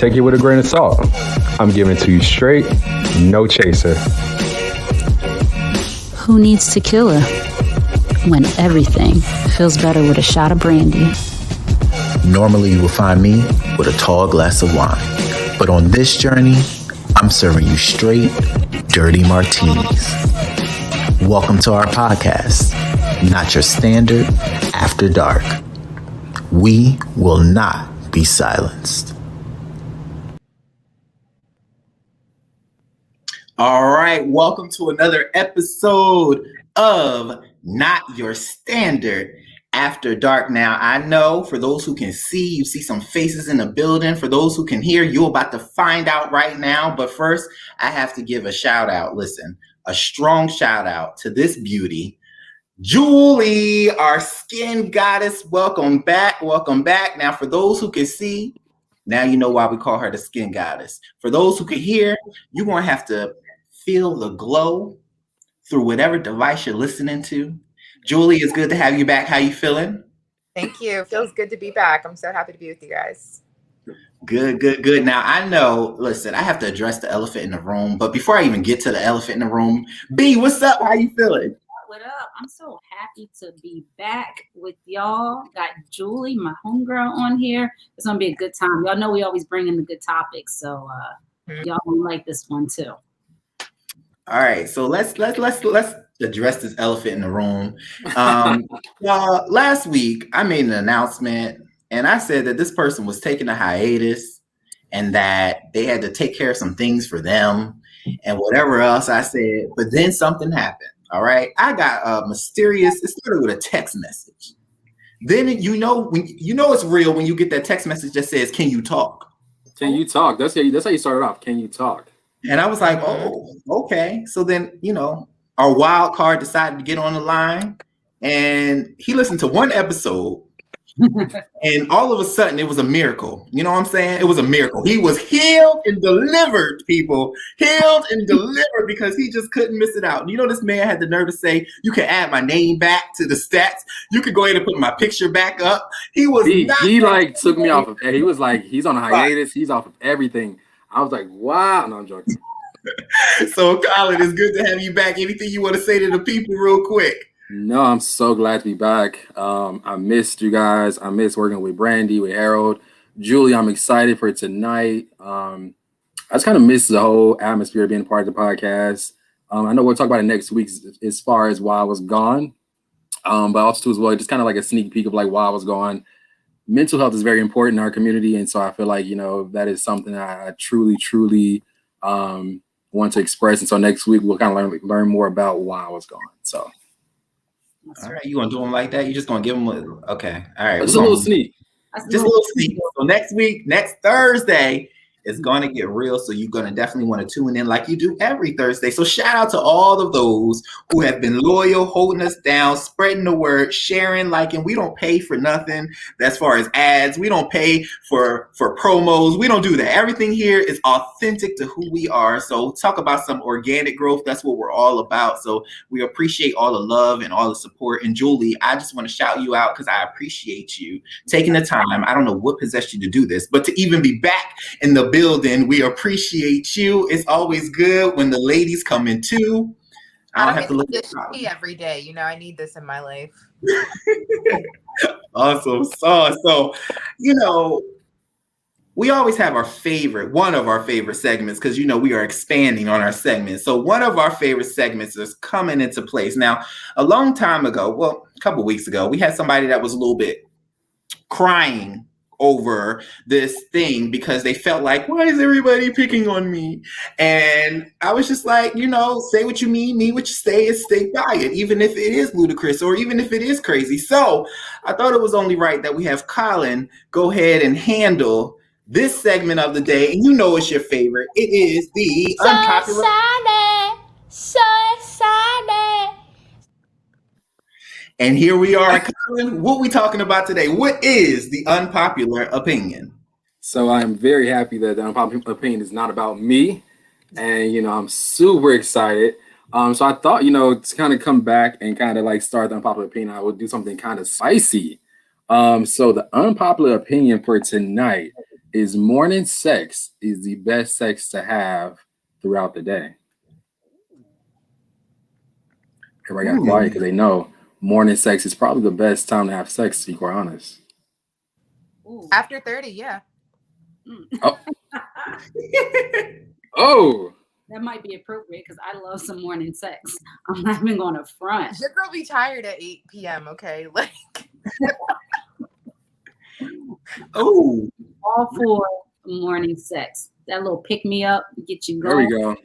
take it with a grain of salt. I'm giving it to you straight, no chaser. Who needs tequila when everything feels better with a shot of brandy? Normally you will find me with a tall glass of wine. But on this journey, I'm serving you straight, dirty martinis. Welcome to our podcast, Not Your Standard After Dark. We will not be silenced. All right, welcome to another episode of Not Your Standard After Dark. Now, I know for those who can see, you see some faces in the building. For those who can hear, you're about to find out right now. But first, I have to give a shout out. Listen, a strong shout out to this beauty, Jewellee, our skin goddess. Welcome back. Welcome back. Now, for those who can see, now you know why we call her the skin goddess. For those who can hear, you're going to have to feel the glow through whatever device you're listening to. Jewellee, it's good to have you back. How you feeling? Thank you. Feels good to be back. I'm so happy to be with you guys. Good. Now, I know, listen, I have to address the elephant in the room. But before I even get to the elephant in the room, B, what's up? How you feeling? What up? I'm so happy to be back with y'all. Got Jewellee, my homegirl, on here. It's gonna be a good time. Y'all know we always bring in the good topics, so y'all gonna like this one too. All right, so let's address this elephant in the room. Last week I made an announcement, and I said that this person was taking a hiatus, and that they had to take care of some things for them, and whatever else I said. But then something happened. All right, I got a mysterious. It started with a text message. Then you know it's real when you get that text message that says, "Can you talk?" Can you talk? That's how you started off. Can you talk? And I was like, "Oh, okay." So then our wild card decided to get on the line, and he listened to one episode. And all of a sudden, it was a miracle. You know what I'm saying? It was a miracle. He was healed and delivered, people. Healed and delivered because he just couldn't miss it out. You know, this man had the nerve to say, "You can add my name back to the stats. You could go ahead and put my picture back up." He was took me off of. He was like, he's on a hiatus. He's off of everything. I was like, wow. No, I'm joking. So, Colin, it's good to have you back. Anything you want to say to the people real quick? No, I'm so glad to be back. I missed you guys. I missed working with Brandi, with Harold. Jewellee, I'm excited for tonight. I just kind of miss the whole atmosphere of being a part of the podcast. I know we'll talk about it next week as far as why I was gone. But also too as well, just kind of like a sneak peek of like why I was gone. Mental health is very important in our community. And so I feel like, that is something I truly want to express. And so next week we'll kind of learn more about why I was gone. So. All right, you gonna do them like that? You just gonna give them okay? All right, just a little sneak. Just a little sneak. So next Thursday, it's gonna get real. So you're gonna definitely want to tune in like you do every Thursday. So shout out to all of those who have been loyal, holding us down, spreading the word, sharing, liking. We don't pay for nothing as far as ads. We don't pay for promos. We don't do that. Everything here is authentic to who we are. So talk about some organic growth. That's what we're all about. So we appreciate all the love and all the support. And Jewellee, I just want to shout you out because I appreciate you taking the time. I don't know what possessed you to do this, but to even be back in the building, we appreciate you. It's always good when the ladies come in too. I don't have to look at every day. I need this in my life. Awesome. So, we always have one of our favorite segments, because we are expanding on our segments. So one of our favorite segments is coming into place. Now, a long time ago, well, a couple weeks ago, we had somebody that was a little bit crying over this thing because they felt like, why is everybody picking on me? And I was just like, say what you mean what you say, and stay quiet, even if it is ludicrous or even if it is crazy. So I thought it was only right that we have Colin go ahead and handle this segment of the day. And it's your favorite. It is the unpopular. So excited. And here we are, Colin. What we talking about today? What is the unpopular opinion? So I'm very happy that the unpopular opinion is not about me. And, I'm super excited. So I thought, to kind of come back and kind of like start the unpopular opinion, I would do something kind of spicy. So the unpopular opinion for tonight is morning sex is the best sex to have throughout the day. Everybody got quiet because they know morning sex is probably the best time to have sex, to be quite honest. After 30, yeah. Oh. Oh. That might be appropriate because I love some morning sex. I'm not even going to front. Your girl be tired at 8 p.m., okay? Like, Oh, all for morning sex. That little pick me up, get you There going. we go.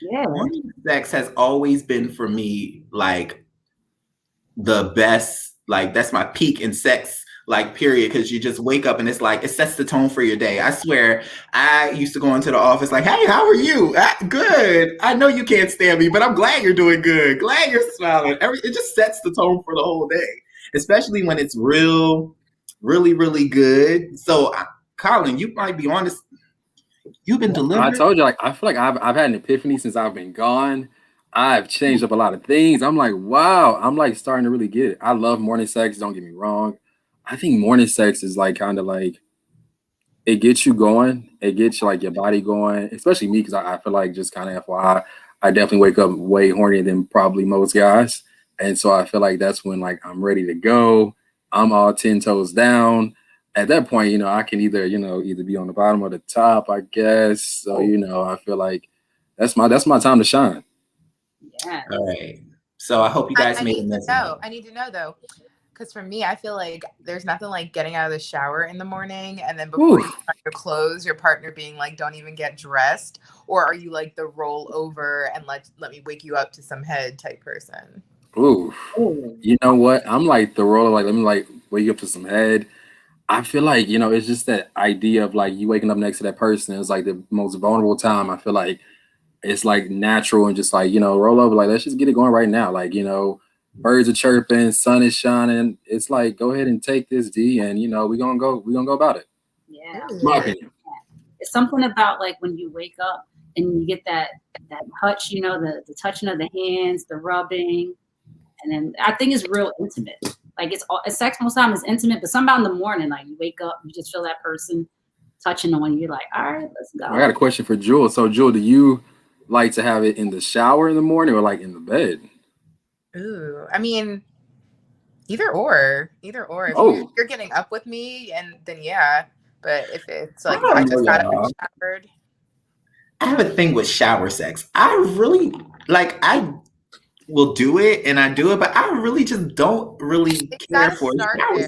Yeah. morning sex has always been for me like the best. Like that's my peak in sex, like period. Because you just wake up and it's like it sets the tone for your day. I swear, I used to go into the office like, "Hey, how are you? Good. I know you can't stand me, but I'm glad you're doing good. Glad you're smiling." It just sets the tone for the whole day, especially when it's really good. So, Colin, you might be honest. You've been delivering. I told you, like, I feel like I've had an epiphany since I've been gone. I've changed up a lot of things. I'm like, wow, I'm like starting to really get it. I love morning sex. Don't get me wrong. I think morning sex is like kind of like it gets you going. It gets like your body going, especially me because I feel like just kind of FYI, I definitely wake up way hornier than probably most guys, and so I feel like that's when like I'm ready to go. I'm all 10 toes down. At that point, you know, I can either be on the bottom or the top, I guess. So, you know, I feel like that's my time to shine. Yeah. All right. So I hope you guys made it. I need to know though, because for me, I feel like there's nothing like getting out of the shower in the morning and then before you put on your clothes, your partner being like, "Don't even get dressed," or are you like the roll over and let me wake you up to some head type person? Ooh, you know what? I'm like the roller, like let me like wake you up to some head. I feel like, you know, it's just that idea of like you waking up next to that person. It's like the most vulnerable time. I feel like it's like natural and just like, you know, roll over, like, let's just get it going right now. Like, you know, birds are chirping, sun is shining. It's like, go ahead and take this D and, you know, we're going to go about it. Yeah. My opinion. It's something about like when you wake up and you get that touch, you know, the touching of the hands, the rubbing. And then I think it's real intimate. Like it's sex most time is intimate, but somehow in the morning, like you wake up, you just feel that person touching on you. You're like, all right, let's go. I got a question for Jewel. So Jewel, do you like to have it in the shower in the morning or like in the bed? Ooh, I mean, either or. If you're getting up with me, and then yeah. But if it's like I just got up and showered. I have a thing with shower sex. I really like. I will do it and I do it, but I really just don't really care for it.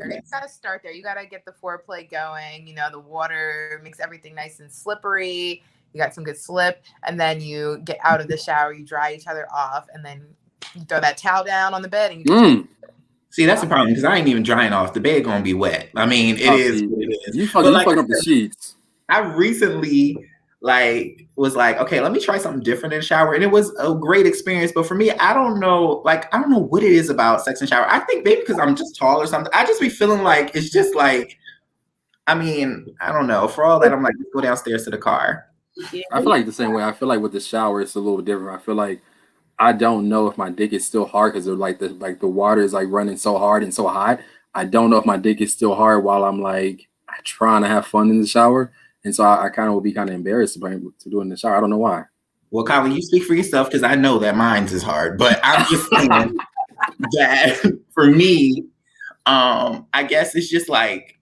It's got to start there. You got to get the foreplay going. You know, the water makes everything nice and slippery. You got some good slip, and then you get out of the shower. You dry each other off, and then you throw that towel down on the bed. And you see, that's the problem because I ain't even drying off. The bed gonna be wet. I mean, it is what it is. You fucking up the sheets. I recently was like, okay, let me try something different in the shower. And it was a great experience. But for me, I don't know what it is about sex in the shower. I think maybe because I'm just tall or something. I just be feeling like it's just like, I mean, I don't know. For all that, I'm like, let's go downstairs to the car. I feel like the same way. I feel like with the shower, it's a little different. I feel like I don't know if my dick is still hard because the water is like running so hard and so hot. I don't know if my dick is still hard while I'm like trying to have fun in the shower. And so I kind of will be kind of embarrassed to do it in the shower. I don't know why. Well, Colin, you speak for yourself because I know that mine's is hard. But I'm just saying that for me, I guess it's just like,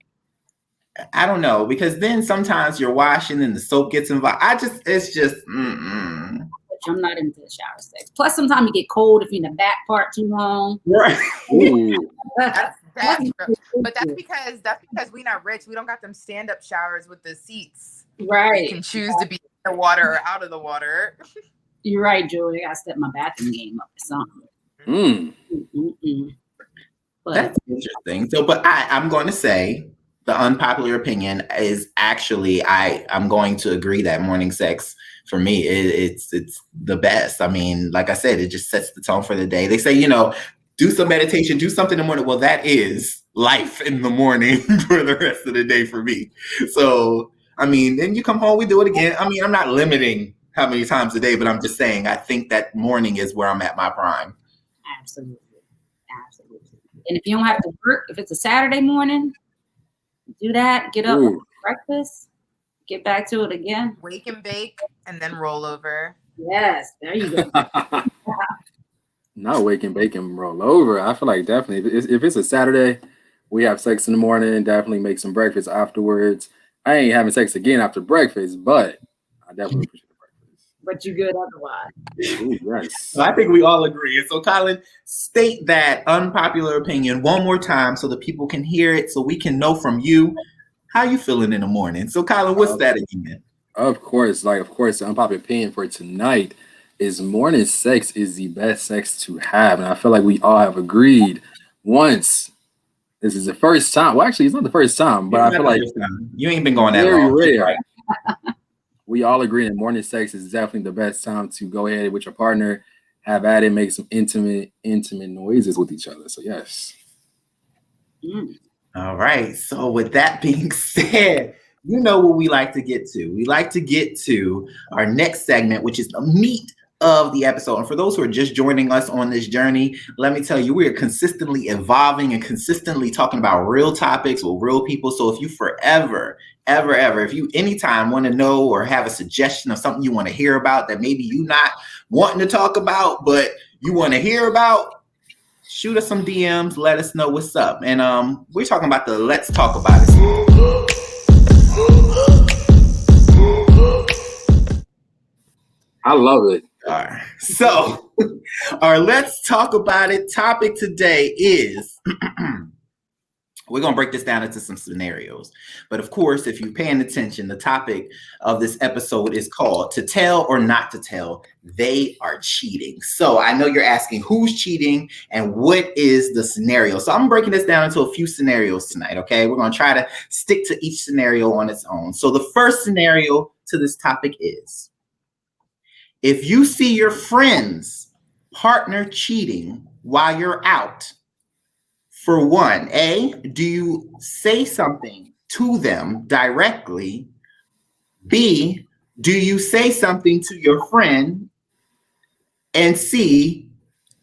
I don't know, because then sometimes you're washing and the soap gets involved. It's just, I'm not into the shower sex. Plus, sometimes you get cold if you're in the back part too long. Right. But that's because we're not rich. We don't got them stand-up showers with the seats. Right. You can choose to be in the water or out of the water. You're right, Julie. I step my bathroom game up or something. But that's interesting. So, but I'm going to say the unpopular opinion is actually I'm going to agree that morning sex for me it's the best. I mean, like I said, it just sets the tone for the day. They say, you know, do some meditation, do something in the morning. Well, that is life in the morning for the rest of the day for me. So, I mean, then you come home, we do it again. I mean, I'm not limiting how many times a day, but I'm just saying, I think that morning is where I'm at my prime. Absolutely. And if you don't have to work, if it's a Saturday morning, do that, get up, breakfast, get back to it again. Wake and bake, and then roll over. Yes, there you go. Not wake and bake and roll over. I feel like definitely if it's a Saturday, we have sex in the morning. Definitely make some breakfast afterwards. I ain't having sex again after breakfast, but I definitely appreciate the breakfast. But you good otherwise. Ooh, yes. So I think we all agree. So Colin, state that unpopular opinion one more time so that people can hear it, so we can know from you how you feeling in the morning. So Colin, what's that again? Of course, the unpopular opinion for tonight is morning sex is the best sex to have. And I feel like we all have agreed once. This is the first time. Well, actually, it's not the first time, but I feel like you ain't been going that very long. rare. Right. We all agree that morning sex is definitely the best time to go ahead with your partner, have at it, make some intimate noises with each other. So yes. All right. So with that being said, you know what we like to get to. We like to get to our next segment, which is the meat of the episode. And for those who are just joining us on this journey, let me tell you, we are consistently evolving and consistently talking about real topics with real people. So if you forever, if you anytime want to know or have a suggestion of something you want to hear about that maybe you not wanting to talk about, but you want to hear about, shoot us some DMs, let us know what's up. And we're talking about the Let's Talk About It. I love it. All right. So our Let's Talk About It topic today is we're going to break this down into some scenarios. But of course, if you're paying attention, the topic of this episode is called To Tell or Not to Tell, They Are Cheating. So I know you're asking who's cheating and what is the scenario. So I'm breaking this down into a few scenarios tonight, okay? We're going to try to stick to each scenario on its own. So the first scenario to this topic is, if you see your friend's partner cheating while you're out, for one, A, do you say something to them directly? B, do you say something to your friend? And C,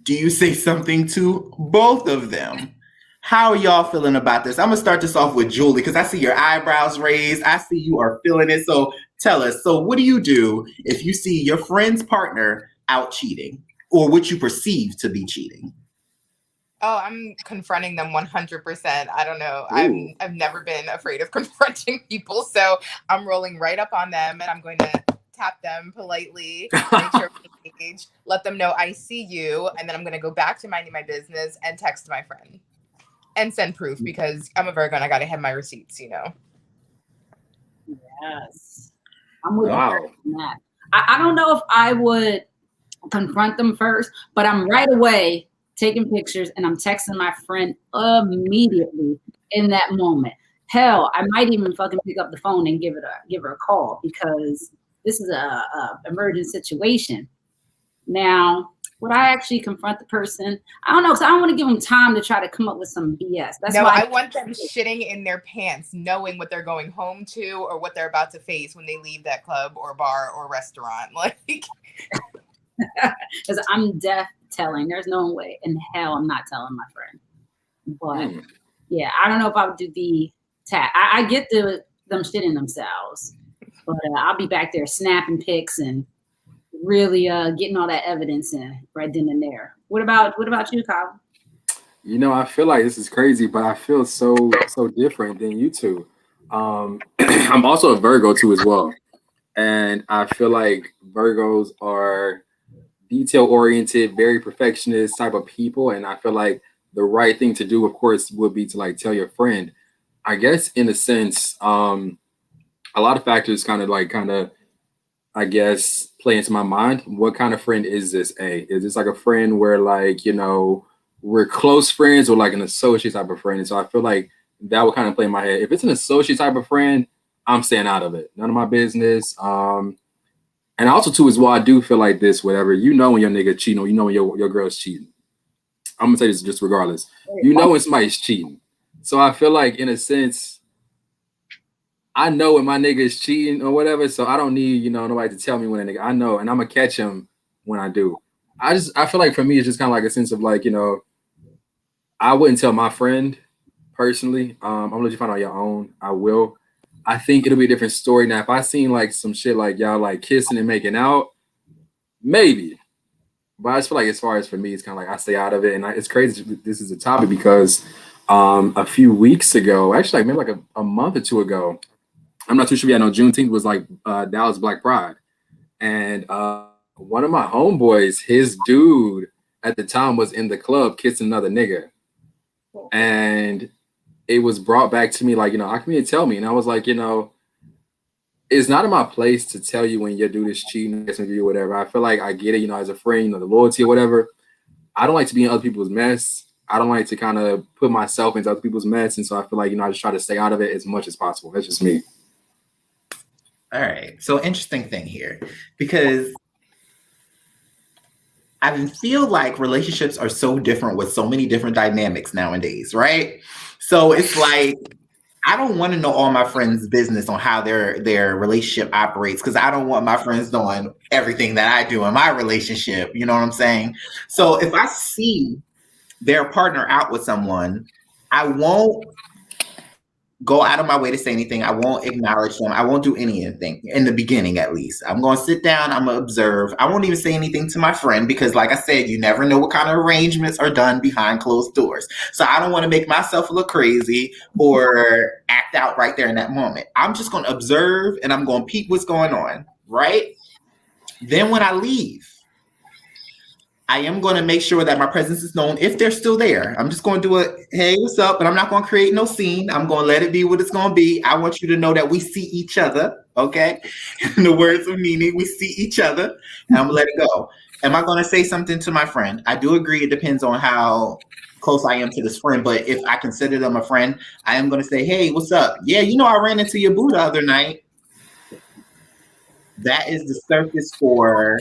do you say something to both of them? How are y'all feeling about this? I'm going to start this off with Jewellee because I see your eyebrows raised. I see you are feeling it. So tell us, so what do you do if you see your friend's partner out cheating or what you perceive to be cheating? Oh, I'm confronting them 100%. I don't know. Ooh. I've never been afraid of confronting people. So I'm rolling right up on them and I'm going to tap them politely, make sure we engage, let them know I see you. And then I'm going to go back to minding my business and text my friend and send proof because I'm a Virgo and I got to have my receipts, you know? Yes. I'm with Wow. her on that. I don't know if I would confront them first, but I'm right away taking pictures and I'm texting my friend immediately in that moment. Hell, I might even fucking pick up the phone and give her a call because this is a emergent situation. Now, would I actually confront the person? I don't know, because I don't want to give them time to try to come up with some BS. That's why I want them shitting in their pants, knowing what they're going home to or what they're about to face when they leave that club or bar or restaurant. Like, because I'm deaf telling. There's no way in hell I'm not telling my friend. But yeah, I don't know if I would do the tap. I get them shitting themselves, but I'll be back there snapping pics and really getting all that evidence in right then and there. What about you, Kyle? You know, I feel like this is crazy, but I feel so different than you two. I'm also a Virgo too as well. And I feel like Virgos are detail oriented, very perfectionist type of people. And I feel like the right thing to do, of course, would be to like tell your friend. I guess in a sense, a lot of factors kind of I guess play into my mind. What kind of friend is this? Is this like a friend where like, you know, we're close friends or like an associate type of friend? And so I feel like that would kind of play in my head. If it's an associate type of friend, I'm staying out of it. None of my business. And also too as well, I do feel like this, whatever, you know, when your nigga cheating or you know when your girl's cheating. I'm gonna say this just regardless. You know when somebody's cheating. So I feel like in a sense, I know when my nigga is cheating or whatever, so I don't need, you know, nobody to tell me when a nigga, I know, and I'm gonna catch him when I do. I feel like for me, it's just kind of like a sense of like, you know, I wouldn't tell my friend personally. I'm gonna let you find out your own. I will. I think it'll be a different story. Now, if I seen like some shit like y'all like kissing and making out, maybe. But I just feel like as far as for me, it's kind of like I stay out of it. And it's crazy this is a topic because a few weeks ago, actually like maybe like a month or two ago, I'm not too sure. I know Juneteenth was like Dallas Black Pride. And one of my homeboys, his dude at the time was in the club kissing another nigga. And it was brought back to me like, how can you tell me? And I was like, it's not in my place to tell you when your dude is cheating or whatever. I feel like I get it, as a friend, the loyalty or whatever. I don't like to be in other people's mess. I don't like to kind of put myself into other people's mess. And so I feel like, I just try to stay out of it as much as possible. That's just me. All right. So interesting thing here, because I feel like relationships are so different with so many different dynamics nowadays, right? So it's like, I don't want to know all my friends' business on how their relationship operates, because I don't want my friends knowing everything that I do in my relationship. You know what I'm saying? So if I see their partner out with someone, I won't go out of my way to say anything. I won't acknowledge them. I won't do anything in the beginning, at least. I'm going to sit down. I'm going to observe. I won't even say anything to my friend because, like I said, you never know what kind of arrangements are done behind closed doors. So I don't want to make myself look crazy or act out right there in that moment. I'm just going to observe and I'm going to peek what's going on, right? Then when I leave, I am going to make sure that my presence is known if they're still there. I'm just going to do a, hey, what's up? But I'm not going to create no scene. I'm going to let it be what it's going to be. I want you to know that we see each other, okay? In the words of meaning, we see each other, and I'm going to let it go. Am I going to say something to my friend? I do agree it depends on how close I am to this friend, but if I consider them a friend, I am going to say, hey, what's up? Yeah, I ran into your boo the other night. That is the surface for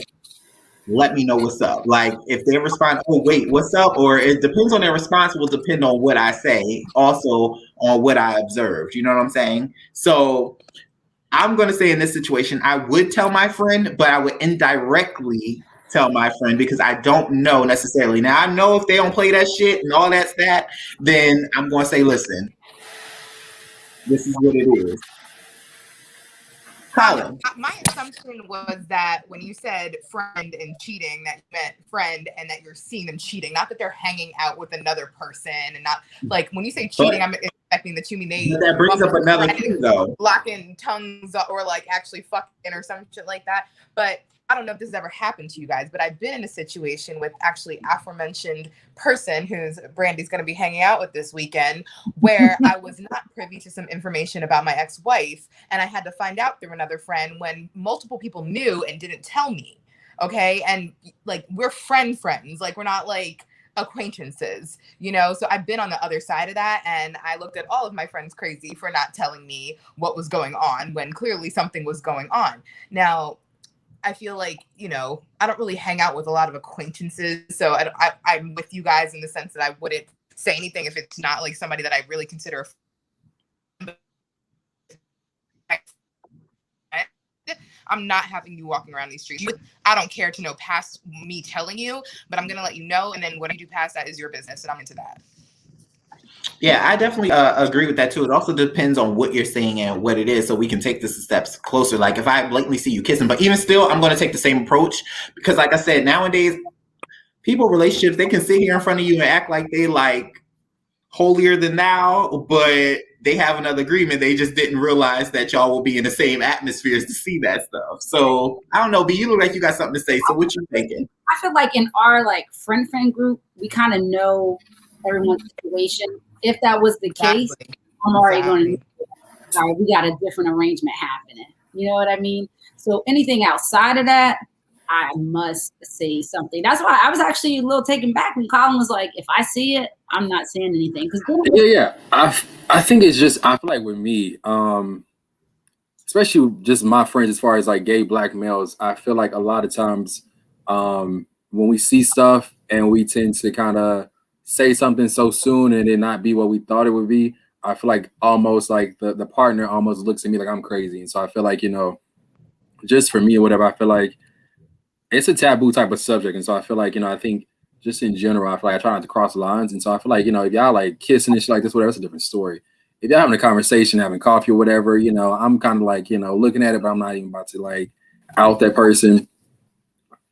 let me know what's up. Like if they respond, oh wait, what's up? Or it depends on their response will depend on what I say, also on what I observed. You know what I'm saying? So I'm going to say in this situation, I would tell my friend, but I would indirectly tell my friend because I don't know necessarily. Now I know if they don't play that shit and all that, then I'm going to say, listen, this is what it is. Colin. My assumption was that when you said friend and cheating, that you meant friend and that you're seeing them cheating, not that they're hanging out with another person, and not like when you say cheating, I'm expecting that you mean they. That brings up another thing, though. Locking tongues or like actually fucking or some shit like that. But I don't know if this has ever happened to you guys, but I've been in a situation with actually aforementioned person who's Brandi's going to be hanging out with this weekend, where I was not privy to some information about my ex-wife, and I had to find out through another friend when multiple people knew and didn't tell me. Okay, and like we're friends, like we're not like acquaintances, so I've been on the other side of that, and I looked at all of my friends crazy for not telling me what was going on when clearly something was going on. Now I feel like, I don't really hang out with a lot of acquaintances. So I'm with you guys in the sense that I wouldn't say anything if it's not like somebody that I really consider a friend. I'm not having you walking around these streets. I don't care to know past me telling you, but I'm going to let you know. And then whatever you do past that is your business. And I'm into that. Yeah, I definitely agree with that too. It also depends on what you're saying and what it is, so we can take this steps closer. Like if I blatantly see you kissing, but even still, I'm going to take the same approach because, like I said, nowadays, people relationships, they can sit here in front of you and act like they like holier than thou, but they have another agreement. They just didn't realize that y'all will be in the same atmospheres to see that stuff. So I don't know, but you look like you got something to say. So what you thinking? I feel like in our like friend group, we kind of know everyone's situation. If that was the case, I'm already going to, all right, we got a different arrangement happening. You know what I mean? So anything outside of that, I must say something. That's why I was actually a little taken back when Colin was like, if I see it, I'm not saying anything. Yeah. I think it's just, I feel like with me, especially just my friends, as far as like gay black males, I feel like a lot of times when we see stuff and we tend to kind of say something so soon and it not be what we thought it would be, I feel like almost like the partner almost looks at me like I'm crazy. And so I feel like, just for me or whatever, I feel like it's a taboo type of subject. And so I feel like, I think just in general, I feel like I try not to cross lines. And so I feel like, if y'all like kissing and shit like this, whatever, it's a different story. if they're having a conversation, having coffee or whatever, you know, I'm kind of like, you know, looking at it, but I'm not even about to like out that person.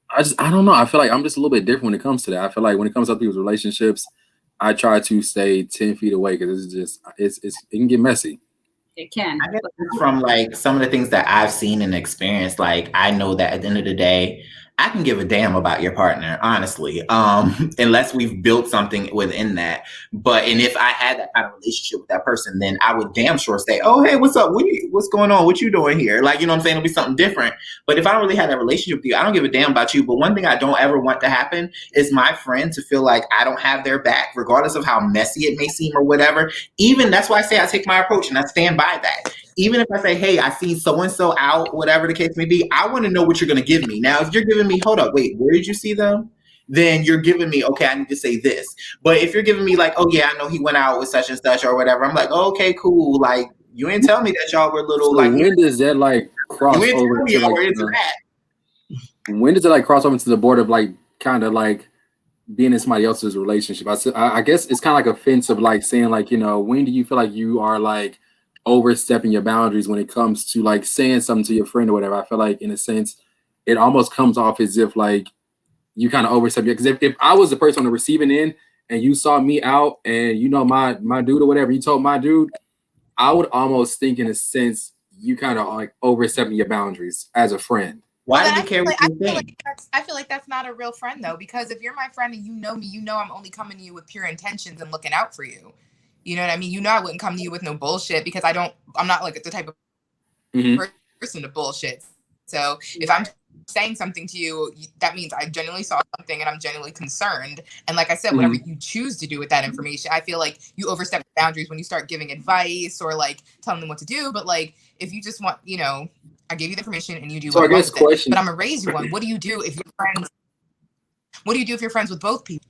I don't know. I feel like I'm just a little bit different when it comes to that. I feel like when it comes to people's relationships, I try to stay 10 feet away because it can get messy. It can. I guess from like some of the things that I've seen and experienced, like I know that at the end of the day, I can give a damn about your partner, honestly, unless we've built something within that. And if I had that kind of relationship with that person, then I would damn sure say, oh, hey, what's up? What's going on? What you doing here? Like, you know what I'm saying? It'll be something different. But if I don't really have that relationship with you, I don't give a damn about you. But one thing I don't ever want to happen is my friend to feel like I don't have their back, regardless of how messy it may seem or whatever. Even that's why I say I take my approach and I stand by that. Even if I say, hey, I see so-and-so out, whatever the case may be, I want to know what you're going to give me. Now, if you're giving me, hold up, wait, where did you see them? Then you're giving me, okay, I need to say this. But if you're giving me like, oh, yeah, I know he went out with such and such or whatever, I'm like, oh, okay, cool. Like, you ain't tell me that y'all were little, so like. When does that like cross over to like, when does it like cross over into the border of like kind of like being in somebody else's relationship? I guess it's kind of like offensive, like saying like, you know, when do you feel like you are like overstepping your boundaries when it comes to like saying something to your friend or whatever? I feel like in a sense, it almost comes off as if like you kind of overstep it. Because if I was the person on the receiving end and you saw me out and you know my dude or whatever, you told my dude, I would almost think in a sense you kind of like overstepping your boundaries as a friend. Why do you care what you think? I feel like that's not a real friend though, because if you're my friend and you know me, you know I'm only coming to you with pure intentions and looking out for you. You know what I mean? You know I wouldn't come to you with no bullshit because I'm not like the type of person to bullshit. So if I'm saying something to you, that means I genuinely saw something and I'm genuinely concerned. And like I said, whatever you choose to do with that information, I feel like you overstep boundaries when you start giving advice or like telling them what to do. But like, if you just want, you know, I gave you the information and you do what you want with it. But I'm gonna raise you one. What do you do if you're friends? What do you do if you're friends with both people?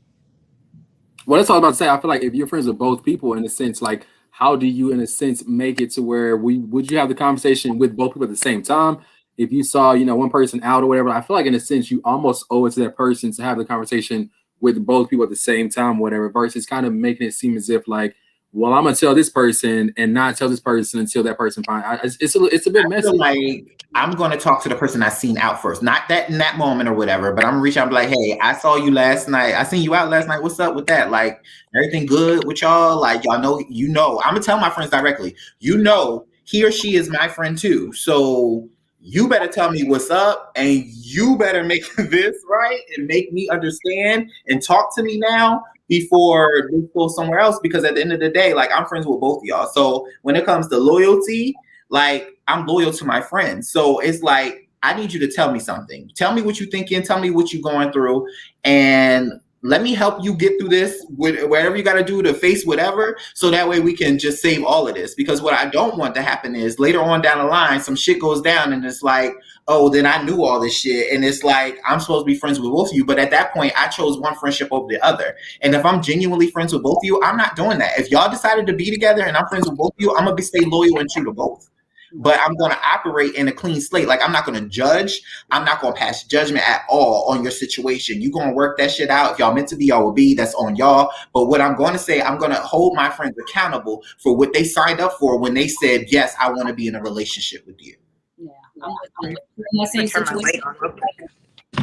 Well, that's all I'm about to say. I feel like if you're friends with both people, in a sense, like how do you, in a sense, make it to where would you have the conversation with both people at the same time? If you saw, you know, one person out or whatever, I feel like in a sense you almost owe it to that person to have the conversation with both people at the same time, whatever, versus kind of making it seem as if like, well, I'm gonna tell this person and not tell this person until that person finds. It's a bit messy. Like I'm gonna talk to the person I seen out first, not that in that moment or whatever. But I'm gonna reach out and be like, hey, I saw you last night. I seen you out last night. What's up with that? Like everything good with y'all? Like y'all know, you know. I'm gonna tell my friends directly. You know, he or she is my friend too. So you better tell me what's up, and you better make this right and make me understand and talk to me now before they go somewhere else. Because at the end of the day, like I'm friends with both of y'all. So when it comes to loyalty, like I'm loyal to my friends. So it's like I need you to tell me something. Tell me what you're thinking. Tell me what you're going through, and let me help you get through this with whatever you got to do to face whatever. So that way we can just save all of this. Because what I don't want to happen is later on down the line, some shit goes down and it's like, oh, then I knew all this shit. And it's like, I'm supposed to be friends with both of you. But at that point, I chose one friendship over the other. And if I'm genuinely friends with both of you, I'm not doing that. If y'all decided to be together and I'm friends with both of you, I'm going to stay loyal and true to both. But I'm going to operate in a clean slate. Like I'm not going to judge. I'm not going to pass judgment at all on your situation. You're going to work that shit out. If y'all meant to be, y'all will be. That's on y'all. But what I'm going to say, I'm going to hold my friends accountable for what they signed up for when they said, yes, I want to be in a relationship with you. Yeah, I'm in that same situation.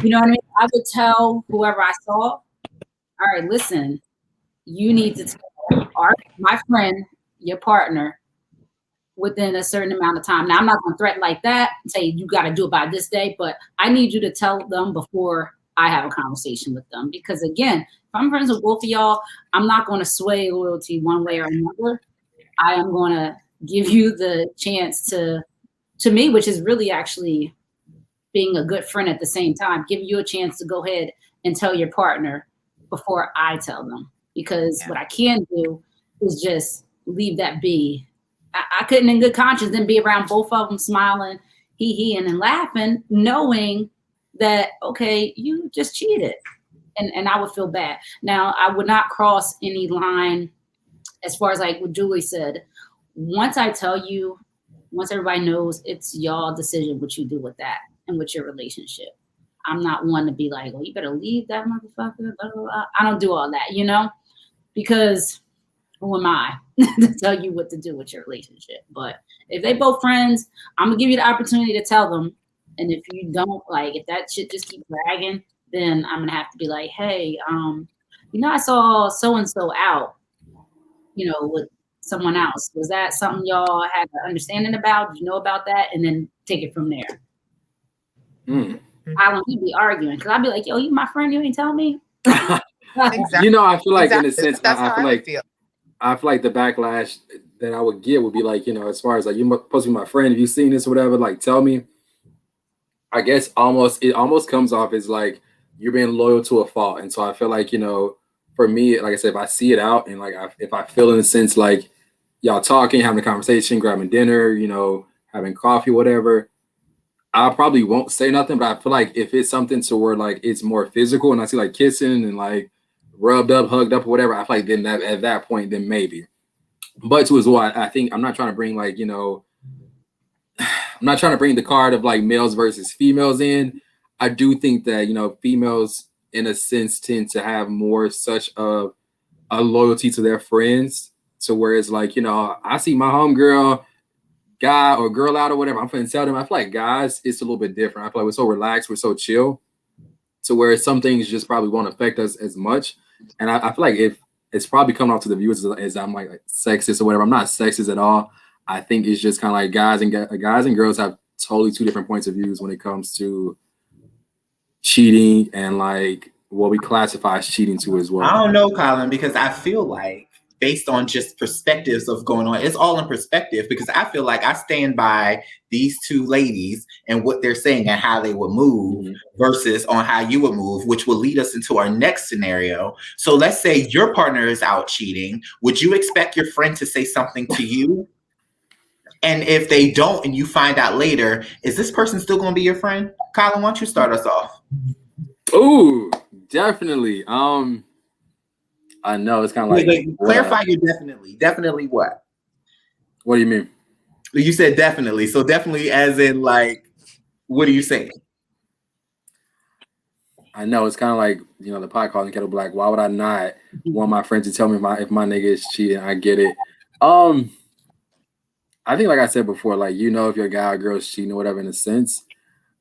You know what I mean? I would tell whoever I saw, all right, listen, you need to tell my friend, your partner, within a certain amount of time. Now, I'm not going to threaten like that and say you got to do it by this day, but I need you to tell them before I have a conversation with them. Because again, if I'm friends with both of y'all, I'm not going to sway loyalty one way or another. I am going to give you the chance to me, which is really actually being a good friend at the same time, giving you a chance to go ahead and tell your partner before I tell them. Because what I can do is just leave that be. I couldn't in good conscience then be around both of them smiling, and then laughing, knowing that, okay, you just cheated. And I would feel bad. Now, I would not cross any line as far as like what Julie said. Once I tell you, once everybody knows, it's y'all decision what you do with that and with your relationship. I'm not one to be like, well, you better leave that motherfucker. Blah, blah, blah. I don't do all that, you know, because who am I to tell you what to do with your relationship? But if they both friends, I'm gonna give you the opportunity to tell them. And if you don't, like, if that shit just keeps dragging, then I'm gonna have to be like, hey, I saw so and so out, with someone else. Was that something y'all had an understanding about? Did you know about that? And then take it from there. I won't be arguing because I'd be like, yo, you my friend, you ain't tell me. Exactly. I feel like Exactly. in a sense, That's I how feel I would like feel. I feel like the backlash that I would get would be like, as far as like, you're supposed to be my friend. If you've seen this or whatever, like, tell me. I guess it almost comes off as like you're being loyal to a fault. And so I feel like, for me, like I said, if I see it out and like if I feel in a sense like y'all talking, having a conversation, grabbing dinner, having coffee, whatever, I probably won't say nothing. But I feel like if it's something to where like it's more physical and I see like kissing and like rubbed up, hugged up, or whatever, I feel like then at that point, then maybe. But to as well, I think I'm not trying to bring like, I'm not trying to bring the card of like males versus females in. I do think that, females in a sense tend to have more such a loyalty to their friends. So whereas like, I see my homegirl, guy or girl out or whatever, I'm going to tell them. I feel like guys, it's a little bit different. I feel like we're so relaxed, we're so chill. So whereas some things just probably won't affect us as much. And I feel like if it's probably coming off to the viewers as I'm like sexist or whatever. I'm not sexist at all. I think it's just kind of like guys and girls have totally two different points of views when it comes to cheating and like what we classify as cheating too as well. I don't know, Colin, because I feel like based on just perspectives of going on, it's all in perspective, because I feel like I stand by these two ladies and what they're saying and how they would move versus on how you would move, which will lead us into our next scenario. So let's say your partner is out cheating. Would you expect your friend to say something to you? And if they don't and you find out later, is this person still going to be your friend? Colin, why don't you start us off? Ooh, definitely. I know it's kind of like wait, clarify your definitely. Definitely what? What do you mean? You said definitely. So definitely as in like, what are you saying? I know it's kind of like, the pot calling kettle black. Why would I not want my friend to tell me if my nigga is cheating? I get it. I think like I said before, like, if your guy or girl is cheating or whatever, in a sense,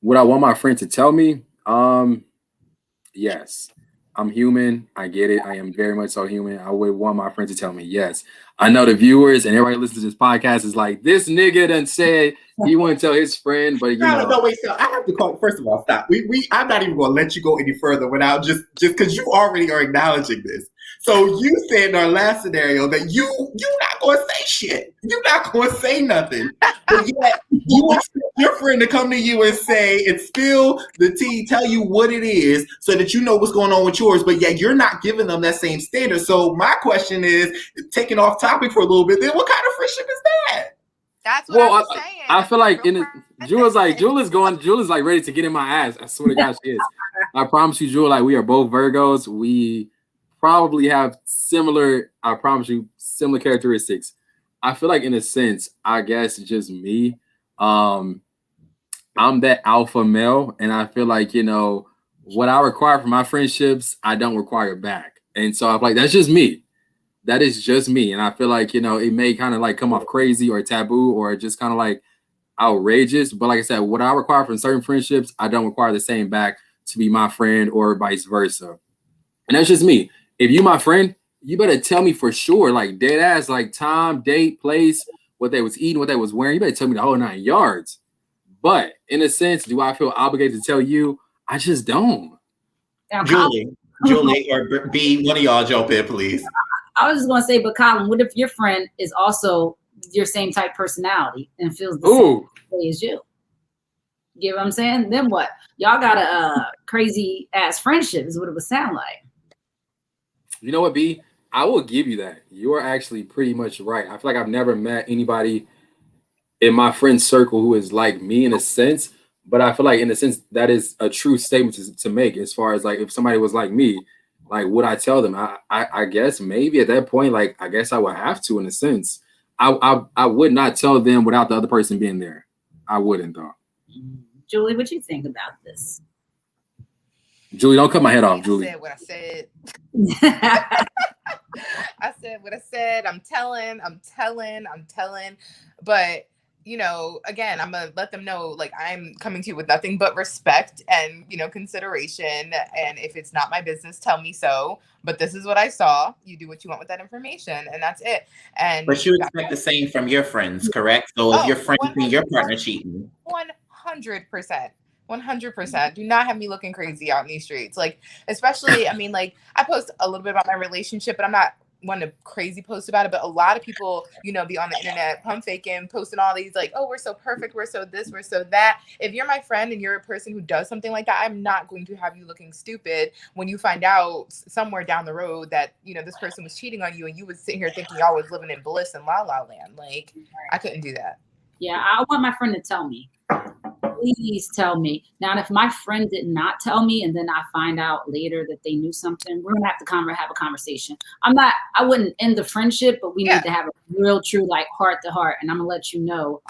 would I want my friend to tell me? Yes. I'm human. I get it. I am very much so human. I would want my friend to tell me yes. I know the viewers and everybody listening to this podcast is like, this nigga done said he wouldn't tell his friend, but No, wait, so I have to call. First of all, stop. I'm not even gonna let you go any further without just because you already are acknowledging this. So you said in our last scenario that you're not gonna say shit. You're not gonna say nothing. But yet you expect your friend to come to you and say and spill the tea, tell you what it is, so that you know what's going on with yours. But yet you're not giving them that same standard. So my question is, taking off topic for a little bit, then what kind of friendship is that? That's what I'm saying. I feel like Jewel's like ready to get in my ass. I swear to God, she is. I promise you, Jewel, like we are both Virgos. We probably have similar characteristics. I feel like in a sense, I guess just me. I'm that alpha male, and I feel like, what I require for my friendships, I don't require back. And so I'm like, that's just me. That is just me. And I feel like, it may kind of like come off crazy or taboo or just kind of like outrageous. But like I said, what I require from certain friendships, I don't require the same back to be my friend or vice versa. And that's just me. If you my friend, you better tell me for sure, like dead ass, like time, date, place, what they was eating, what they was wearing. You better tell me the whole 9 yards. But in a sense, do I feel obligated to tell you? I just don't. Jewellee, or B, one of y'all jump in, please. I was just going to say, but Colin, what if your friend is also your same type personality and feels the same way as you? You get what I'm saying? Then what? Y'all got a crazy ass friendship is what it would sound like. You know what, B? I will give you that. You are actually pretty much right. I feel like I've never met anybody in my friend circle who is like me in a sense, but I feel like in a sense that is a true statement to make as far as like if somebody was like me, like would I tell them? I guess maybe at that point, like I guess I would have to in a sense. I would not tell them without the other person being there. I wouldn't though. Jewellee, what you think about this? Jewellee, don't cut my head off, Jewellee. I said what I said. I said what I said. I'm telling. But you know, again, I'm gonna let them know, like, I'm coming to you with nothing but respect and, you know, consideration. And if it's not my business, tell me so. But this is what I saw. You do what you want with that information, and that's it. And But you expect the same from your friends, correct? So if your friend seeing your partner cheating, 100%. 100%. Do not have me looking crazy out in these streets. Like, especially, I mean, like, I post a little bit about my relationship, but I'm not one to crazy post about it. But a lot of people, you know, be on the internet pump faking, posting all these like, oh, we're so perfect, we're so this, we're so that. If you're my friend and you're a person who does something like that, I'm not going to have you looking stupid when you find out somewhere down the road that, you know, this person was cheating on you and you was sitting here thinking y'all was living in bliss and la la land. Like, I couldn't do that. Yeah, I want my friend to tell me. Please tell me. Now, if my friend did not tell me and then I find out later that they knew something, we're gonna have to have a conversation. I wouldn't end the friendship, but we need to have a real true, like, heart to heart. And I'm gonna let you know,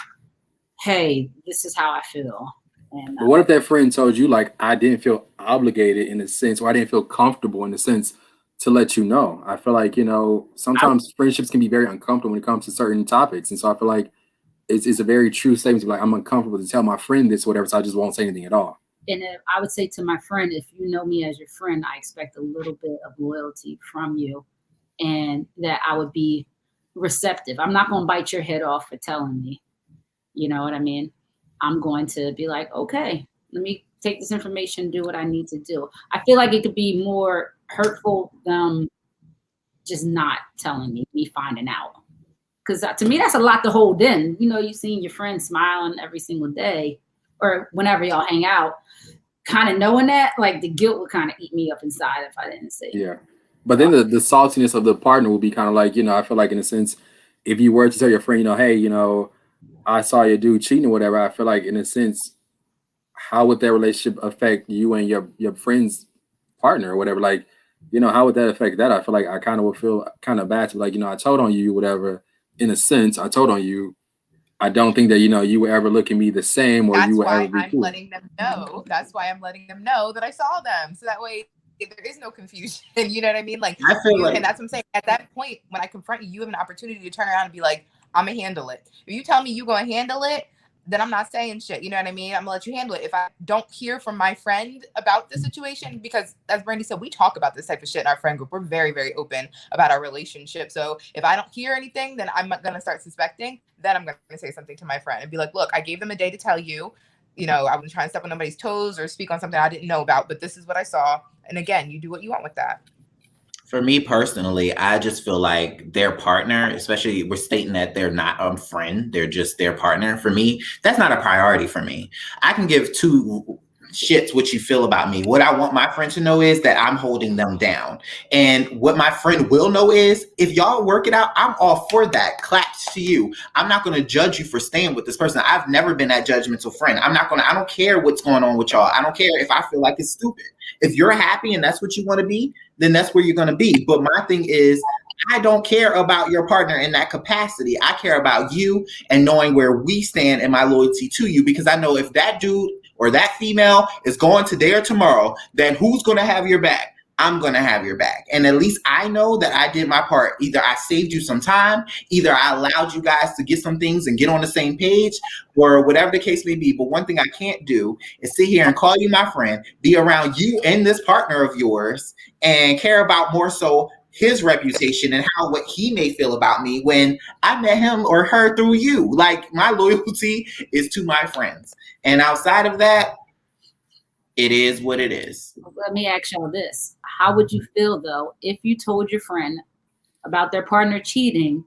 hey, this is how I feel. And but what if that friend told you, like, I didn't feel obligated in a sense, or I didn't feel comfortable in a sense to let you know? I feel like, you know, sometimes friendships can be very uncomfortable when it comes to certain topics. And so I feel like it's a very true statement to be like, I'm uncomfortable to tell my friend this, whatever, so I just won't say anything at all. And I would say to my friend, if you know me as your friend, I expect a little bit of loyalty from you, and that I would be receptive. I'm not going to bite your head off for telling me. You know what I mean? I'm going to be like, okay, let me take this information, do what I need to do. I feel like it could be more hurtful than just not telling me finding out. Because to me, that's a lot to hold in. You know, you seen your friend smiling every single day or whenever y'all hang out, kind of knowing that, like, the guilt would kind of eat me up inside if I didn't say it. Yeah. But then the saltiness of the partner will be kind of like, you know, I feel like in a sense, if you were to tell your friend, you know, hey, you know, I saw your dude cheating or whatever, I feel like in a sense, how would that relationship affect you and your friend's partner or whatever? Like, you know, how would that affect that? I feel like I kind of would feel kind of bad to be like, you know, I told on you, whatever. In a sense, I told on you. I don't think that, you know, you would ever look at me the same, or that's you would why ever be I'm cool. letting them know. That's why I'm letting them know that I saw them. So that way there is no confusion. You know what I mean? Like, I feel like, and that's what I'm saying. At that point, when I confront you, you have an opportunity to turn around and be like, I'm gonna handle it. If you tell me you gonna handle it, then I'm not saying shit. You know what I mean? I'm gonna let you handle it. If I don't hear from my friend about the situation, because as Brandi said, we talk about this type of shit in our friend group. We're very, very open about our relationship. So if I don't hear anything, then I'm gonna start suspecting. Then I'm gonna say something to my friend and be like, look, I gave them a day to tell you. You know, I wasn't trying to step on nobody's toes or speak on something I didn't know about, but this is what I saw. And again, you do what you want with that. for me personally, I just feel like their partner, especially we're stating that they're not a friend, they're just their partner. For me, that's not a priority for me. I can give two shits what you feel about me. What I want my friend to know is that I'm holding them down. And what my friend will know is if y'all work it out, I'm all for that. Claps to you. I'm not going to judge you for staying with this person. I've never been that judgmental friend. I don't care what's going on with y'all. I don't care if I feel like it's stupid. If you're happy and that's what you want to be, then that's where you're going to be. But my thing is, I don't care about your partner in that capacity. I care about you and knowing where we stand and my loyalty to you, because I know if that dude or that female is going today or tomorrow, then who's going to have your back? I'm going to have your back. And at least I know that I did my part. Either I saved you some time, either I allowed you guys to get some things and get on the same page, or whatever the case may be. But one thing I can't do is sit here and call you my friend, be around you and this partner of yours, and care about more so his reputation and how what he may feel about me when I met him or her through you. Like, my loyalty is to my friends. And outside of that, it is what it is. Let me ask y'all this. How would you feel, though, if you told your friend about their partner cheating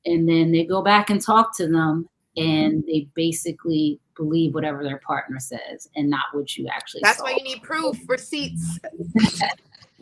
and then they go back and talk to them and they basically believe whatever their partner says and not what you actually That's saw? why you need proof, receipts.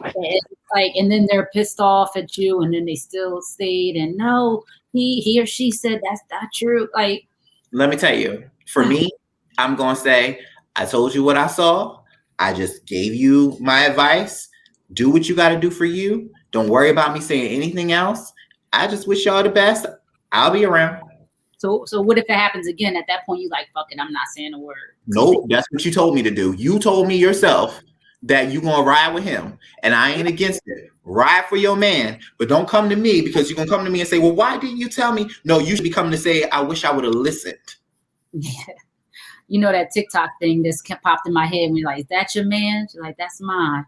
And then they're pissed off at you and then they still stayed and no, he or she said that's not true. Like, let me tell you, for me, I'm going to say, I told you what I saw. I just gave you my advice. Do what you got to do for you. Don't worry about me saying anything else. I just wish y'all the best. I'll be around. So what if it happens again? At that point, you like, fuck it, I'm not saying a word. Nope, that's what you told me to do. You told me yourself that you're gonna ride with him, and I ain't against it. Ride for your man, but don't come to me because you're gonna come to me and say, well, why didn't you tell me? No, you should be coming to say, I wish I would have listened. Yeah. You know that TikTok thing that's popped in my head and we're like, is that your man? She's like, that's mine.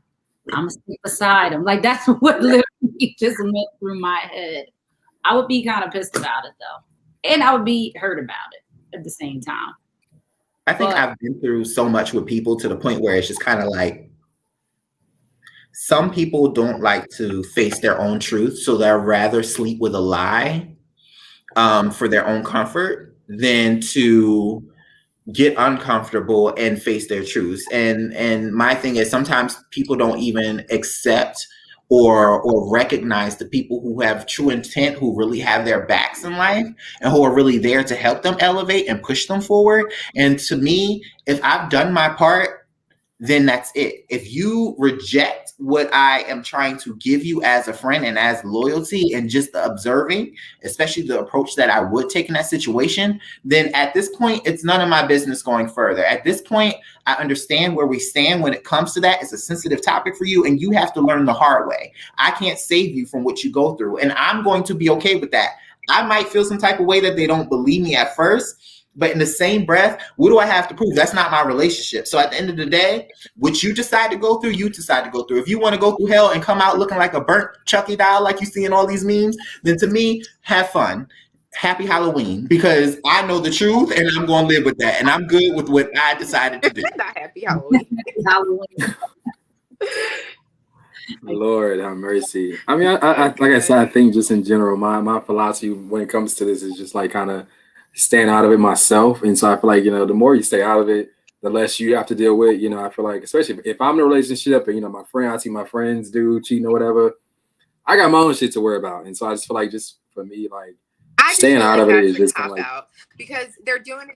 I'm gonna stick beside him. Like, that's what literally just went through my head. I would be kind of pissed about it though. And I would be hurt about it at the same time. I think I've been through so much with people to the point where it's just kind of like, some people don't like to face their own truth, so they'll rather sleep with a lie for their own comfort than to get uncomfortable and face their truths. And my thing is, sometimes people don't even accept or recognize the people who have true intent, who really have their backs in life and who are really there to help them elevate and push them forward. And to me, if I've done my part, then that's it. If you reject what I am trying to give you as a friend and as loyalty and just the observing, especially the approach that I would take in that situation, then at this point, it's none of my business going further. At this point, I understand where we stand when it comes to that. It's a sensitive topic for you, and you have to learn the hard way. I can't save you from what you go through, and I'm going to be okay with that. I might feel some type of way that they don't believe me at first, but in the same breath, what do I have to prove? That's not my relationship. So at the end of the day, what you decide to go through, you decide to go through. If you want to go through hell and come out looking like a burnt Chucky doll like you see in all these memes, then to me, have fun. Happy Halloween, because I know the truth and I'm going to live with that. And I'm good with what I decided to do. Not happy Halloween. Halloween. Lord have mercy. I mean, I like I said, I think just in general, my philosophy when it comes to this is just like kind of staying out of it myself. And so I feel like, the more you stay out of it, the less you have to deal with. I feel like, especially if I'm in a relationship and, I see my friends do cheating or whatever, I got my own shit to worry about. And so I just feel like, just for me, like, staying out of it is just kind of like, because they're doing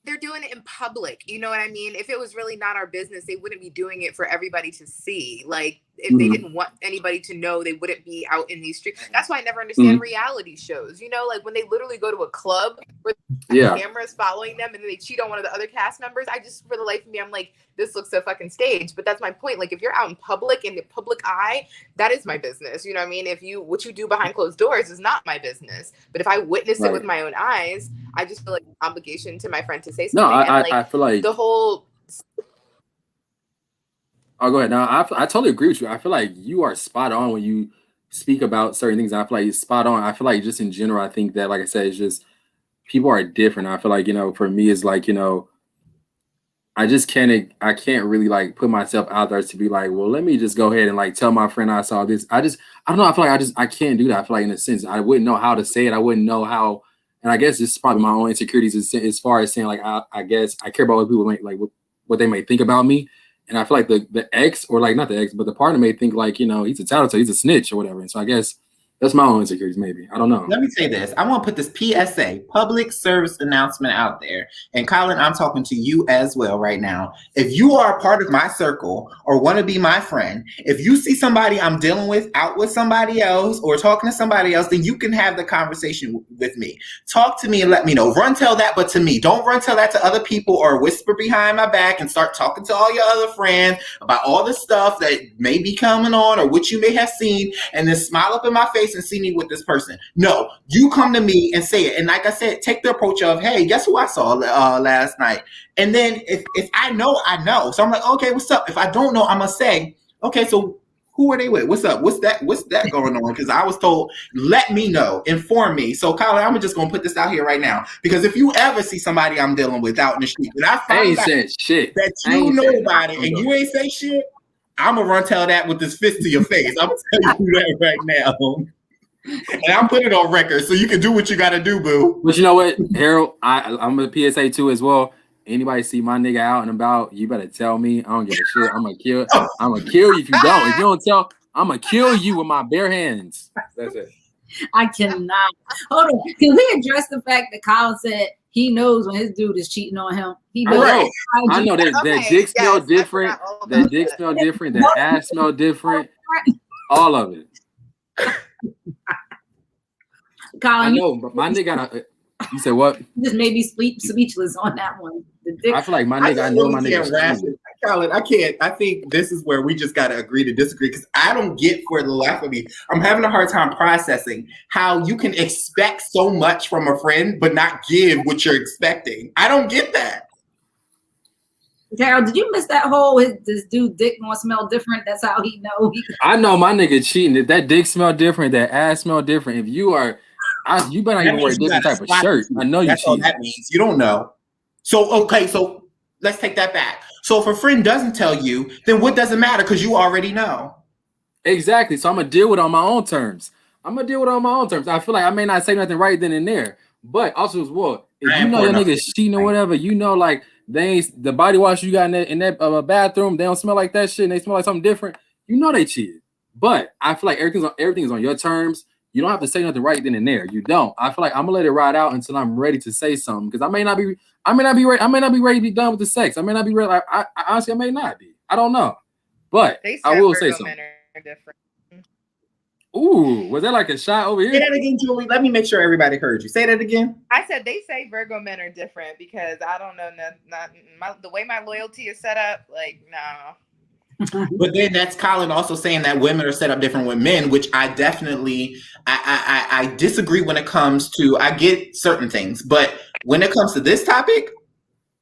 it in public. You know what I mean? If it was really not our business, they wouldn't be doing it for everybody to see. Like, if they didn't want anybody to know, they wouldn't be out in these streets. That's why I never understand reality shows. Like when they literally go to a club where the camera is following them and then they cheat on one of the other cast members. I just, for the life of me, I'm like, this looks so fucking staged. But that's my point. Like, if you're out in public, in the public eye, that is my business. You know what I mean? What you do behind closed doors is not my business. But if I witness it with my own eyes, I just feel like an obligation to my friend to say something. No, I feel like the whole. Oh, go ahead. No, I totally agree with you. I feel like you are spot on when you speak about certain things. I feel like you're spot on. I feel like just in general, I think that, like I said, it's just people are different. I feel like, for me, it's like, I can't really like put myself out there to be like, well, let me just go ahead and like tell my friend I saw this. I don't know. I feel like I can't do that. I feel like, in a sense, I wouldn't know how to say it. I wouldn't know how. And I guess this is probably my own insecurities as far as saying, like, I guess I care about what people may like, what they may think about me. And I feel like the ex, or like not the ex, but the partner may think like, he's a tattletale, he's a snitch or whatever. And so I guess that's my own insecurities, maybe. I don't know. Let me say this. I want to put this PSA, public service announcement, out there. And Colin, I'm talking to you as well right now. If you are a part of my circle or want to be my friend, if you see somebody I'm dealing with out with somebody else or talking to somebody else, then you can have the conversation with me. Talk to me and let me know. Run tell that, but to me. Don't run tell that to other people or whisper behind my back and start talking to all your other friends about all the stuff that may be coming on or what you may have seen, and then smile up in my face and see me with this person. No, you come to me and say it. And like I said, take the approach of, hey, guess who I saw last night? And then if I know, I know. So I'm like, okay, what's up? If I don't know, I'm gonna say, okay, so who are they with? What's up? What's that going on? Because I was told, let me know, inform me. So Colin, I'm just gonna put this out here right now. Because if you ever see somebody I'm dealing with out in the street, and I find out that you know about it and you ain't say shit, I'm gonna run tell that with this fist to your face. I'm gonna tell you that right now. And I'll put it on record so you can do what you got to do, boo. But you know what, Harold? I'm a PSA too as well. Anybody see my nigga out and about, you better tell me. I don't give a shit. I'm gonna kill you if you don't. If you don't tell, I'm gonna kill you with my bare hands. That's it. I cannot. Hold on. Can we address the fact that Colin said he knows when his dude is cheating on him? He knows. I know that dick smell different. That dick smell different. That ass smell different. All of it. Colin, I know, but my nigga, you said what? Just made me speechless on that one. I feel like my nigga, I know my nigga. Colin, I can't. I think this is where we just got to agree to disagree because I don't get, for the life of me, I'm having a hard time processing how you can expect so much from a friend but not give what you're expecting. I don't get that. Carol, did you miss that whole this dude dick gonna smell different? That's how he know. I know my nigga cheating. If that dick smell different, that ass smell different. If you are, you better not even wear a different type of shirt. I know you That's all cheating. that means. You don't know. So, okay, so let's take that back. So if a friend doesn't tell you, then what does it matter? Because you already know. Exactly. So I'm gonna deal with it on my own terms. I feel like I may not say nothing right then and there, but also as well, if you know your nigga's cheating or whatever, you know, like they ain't the body wash you got in that bathroom, they don't smell like that shit, and they smell like something different. You know they cheated. But I feel like everything is on your terms. You don't have to say nothing right then and there. You don't. I feel like I'm gonna let it ride out until I'm ready to say something because I may not be ready. I may not be ready to be done with the sex. I may not be ready. I honestly, I may not be. I don't know. But I will say something. Different. Ooh, was that like a shot over here? Say that again, Julie. Let me make sure everybody heard you. Say that again. I said they say Virgo men are different because I don't know the way my loyalty is set up. Like, no. But then that's Colin also saying that women are set up different with men, which I definitely I disagree when it comes to. I get certain things, but when it comes to this topic,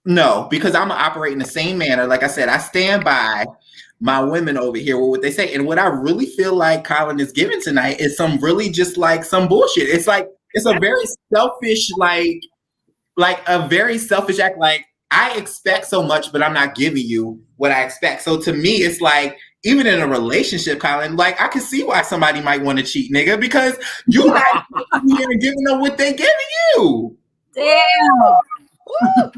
no, because I'm gonna operate in the same manner. Like I said, I stand by my women over here with what they say. And what I really feel like Colin is giving tonight is some really just like some bullshit. It's like, it's a very selfish, like a very selfish act. Like I expect so much, but I'm not giving you what I expect. So to me, it's like, even in a relationship, Colin, like I can see why somebody might want to cheat, nigga, because you're not giving them what they giving you. Damn.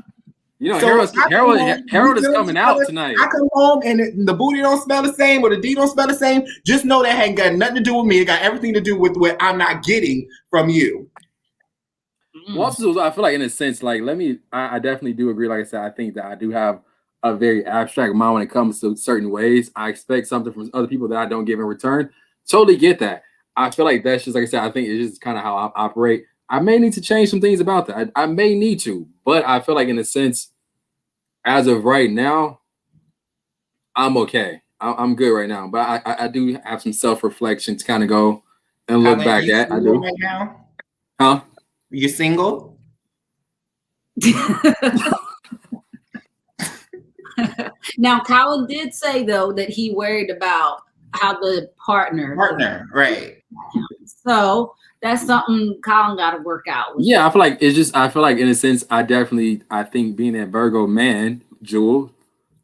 You know, Harold is coming out tonight. I come home and the booty don't smell the same or the D don't smell the same. Just know that ain't got nothing to do with me. It got everything to do with what I'm not getting from you. Well, also, I feel like in a sense, like I definitely do agree. Like I said, I think that I do have a very abstract mind when it comes to certain ways. I expect something from other people that I don't give in return. Totally get that. I feel like that's just, like I said, I think it's just kind of how I operate. I may need to change some things about that. I may need to, but I feel like in a sense, as of right now, I'm okay. I'm good right now. But I do have some self-reflection to kind of go and look back at. I do. Right now? Huh? You single? Now, Colin did say though that he worried about how the partner, right? So that's something Colin got to work out. Yeah, I feel like in a sense, I think being a Virgo man, Jewel,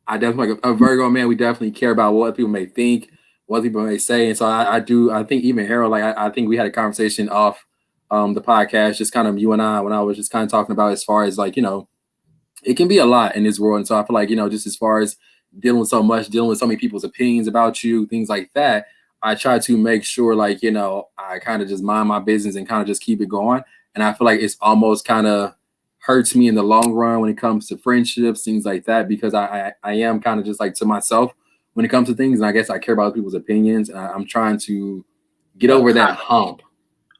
I definitely like a Virgo man. We definitely care about what people may think, what people may say, and so I think even Harold, like I think we had a conversation off the podcast, just kind of you and I, when I was just kind of talking about as far as like, you know, it can be a lot in this world, and so I feel like, you know, just as far as dealing with so many people's opinions about you, things like that. I try to make sure, like, you know, I kind of just mind my business and kind of just keep it going. And I feel like it's almost kind of hurts me in the long run when it comes to friendships, things like that, because I am kind of just like to myself when it comes to things. And I guess I care about people's opinions. And I'm trying to get over that hump.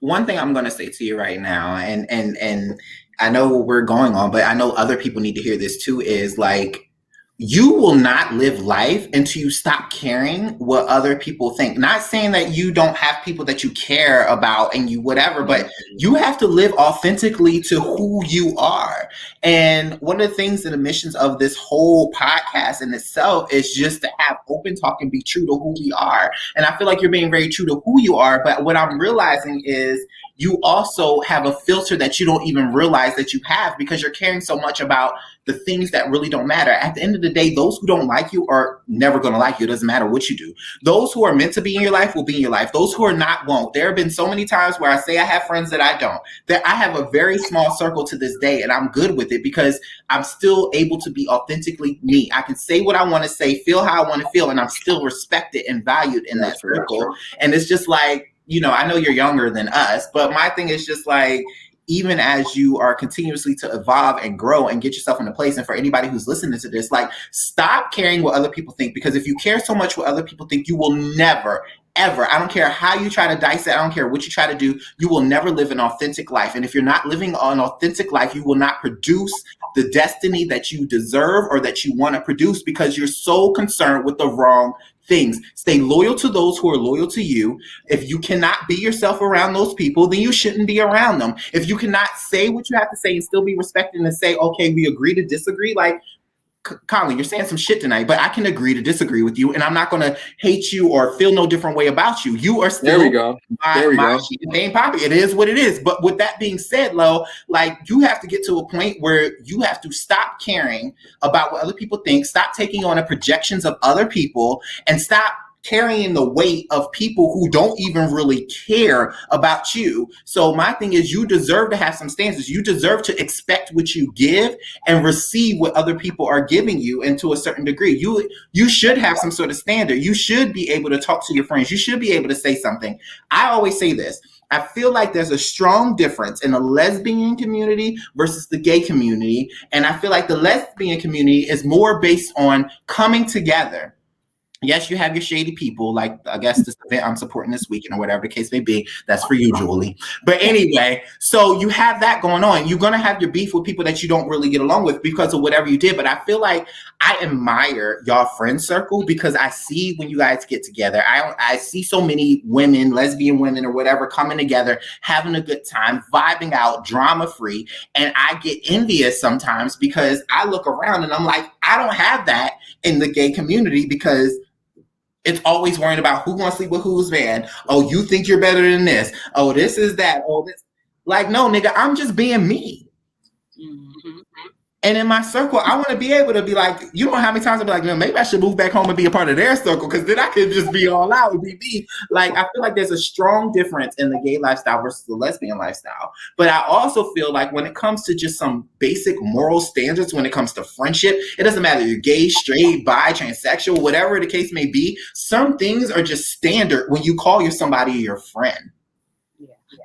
One thing I'm going to say to you right now, and I know we're going on, but I know other people need to hear this too, is like, you will not live life until you stop caring what other people think. Not saying that you don't have people that you care about and you whatever, but you have to live authentically to who you are. And one of the things and the missions of this whole podcast in itself is just to have open talk and be true to who we are. And I feel like you're being very true to who you are. But what I'm realizing is you also have a filter that you don't even realize that you have because you're caring so much about the things that really don't matter. At the end of the day, those who don't like you are never going to like you. It doesn't matter what you do. Those who are meant to be in your life will be in your life. Those who are not won't. There have been so many times where I say I have friends that I don't, that I have a very small circle to this day, and I'm good with it because I'm still able to be authentically me. I can say what I want to say, feel how I want to feel, and I'm still respected and valued in that circle. And it's just like, you know, I know you're younger than us, but my thing is just like, even as you are continuously to evolve and grow and get yourself in a place, and for anybody who's listening to this, like, stop caring what other people think, because if you care so much what other people think, you will never, ever, I don't care how you try to dice it, I don't care what you try to do, you will never live an authentic life. And if you're not living an authentic life, you will not produce the destiny that you deserve or that you want to produce, because you're so concerned with the wrong things. Stay loyal to those who are loyal to you. If you cannot be yourself around those people, then you shouldn't be around them. If you cannot say what you have to say and still be respected and say, okay, we agree to disagree, like, Colin, you're saying some shit tonight, but I can agree to disagree with you, and I'm not going to hate you or feel no different way about you. You are still there we go. my champagne poppy. It is what it is. But with that being said, Lo, like, you have to get to a point where you have to stop caring about what other people think, stop taking on the projections of other people, and stop carrying the weight of people who don't even really care about you. So my thing is, you deserve to have some standards. You deserve to expect what you give and receive what other people are giving you, and to a certain degree. You should have some sort of standard. You should be able to talk to your friends. You should be able to say something. I always say this. I feel like there's a strong difference in the lesbian community versus the gay community. And I feel like the lesbian community is more based on coming together. Yes, you have your shady people, like, I guess this event I'm supporting this weekend or whatever the case may be. That's for you, Jewellee. But anyway, so you have that going on. You're going to have your beef with people that you don't really get along with because of whatever you did. But I feel like I admire y'all friend circle, because I see when you guys get together, I see so many women, lesbian women or whatever, coming together, having a good time, vibing out, drama free. And I get envious sometimes, because I look around and I'm like, I don't have that in the gay community, because it's always worrying about who wants to sleep with who's, man. Oh, you think you're better than this. Oh, this is that. Oh, this. Like, no, nigga, I'm just being me. Mm-hmm. And in my circle, I want to be able to be like, you know how many times I'll be like, no, maybe I should move back home and be a part of their circle, because then I could just be all out and be me. Like, I feel like there's a strong difference in the gay lifestyle versus the lesbian lifestyle. But I also feel like when it comes to just some basic moral standards, when it comes to friendship, it doesn't matter if you're gay, straight, bi, transsexual, whatever the case may be. Some things are just standard when you call somebody your friend.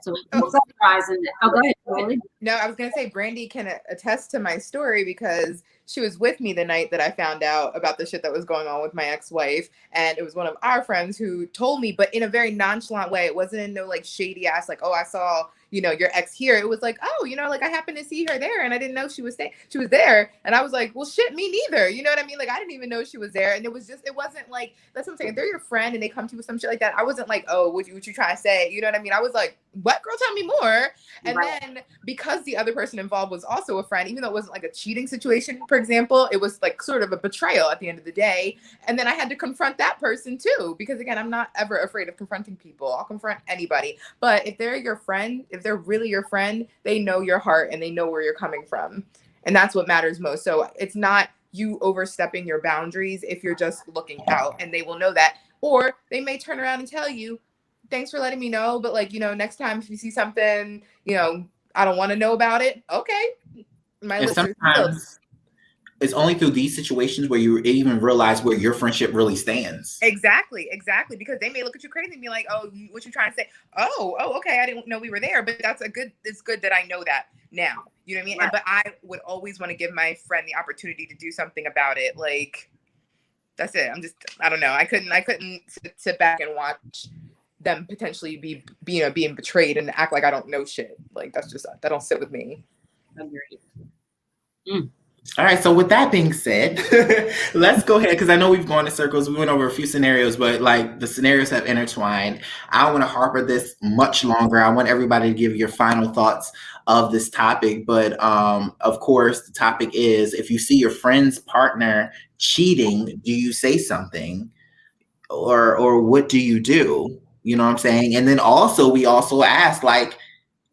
So surprising. Oh, go ahead, Julie. No, I was gonna say Brandi can attest to my story, because she was with me the night that I found out about the shit that was going on with my ex-wife, and it was one of our friends who told me, but in a very nonchalant way. It wasn't in no like shady ass like, oh, I saw, you know, your ex here. It was like, oh, you know, like I happened to see her there, and I didn't know she was there, and I was like, well, shit, me neither. You know what I mean? Like, I didn't even know she was there, and it wasn't like, that's what I'm saying. If they're your friend and they come to you with some shit like that, I wasn't like, oh, what you trying to say? You know what I mean? I was like, what, girl, tell me more. And right. Then because the other person involved was also a friend, even though it wasn't like a cheating situation, for example, it was like sort of a betrayal at the end of the day. And then I had to confront that person too, because again, I'm not ever afraid of confronting people. I'll confront anybody. But if they're your friend, if they're really your friend, they know your heart and they know where you're coming from. And that's what matters most. So it's not you overstepping your boundaries if you're just looking out, and they will know that. Or they may turn around and tell you, thanks for letting me know, but like, you know, next time if you see something, you know, I don't want to know about it. Okay. And sometimes it's only through these situations where you even realize where your friendship really stands. Exactly. Because they may look at you crazy and be like, oh, what you trying to say? Oh, okay. I didn't know we were there, but it's good that I know that now. You know what I mean? Right. But I would always want to give my friend the opportunity to do something about it. Like, that's it. I don't know. I couldn't sit back and watch them potentially be being betrayed and act like I don't know shit. Like, that don't sit with me. Agreed. All right, so with that being said, let's go ahead, because I know we've gone in circles. We went over a few scenarios, but like the scenarios have intertwined. I don't want to harbor this much longer. I want everybody to give your final thoughts of this topic. But of course, the topic is, if you see your friend's partner cheating, do you say something? Or what do you do? You know what I'm saying? And then also, we also ask, like,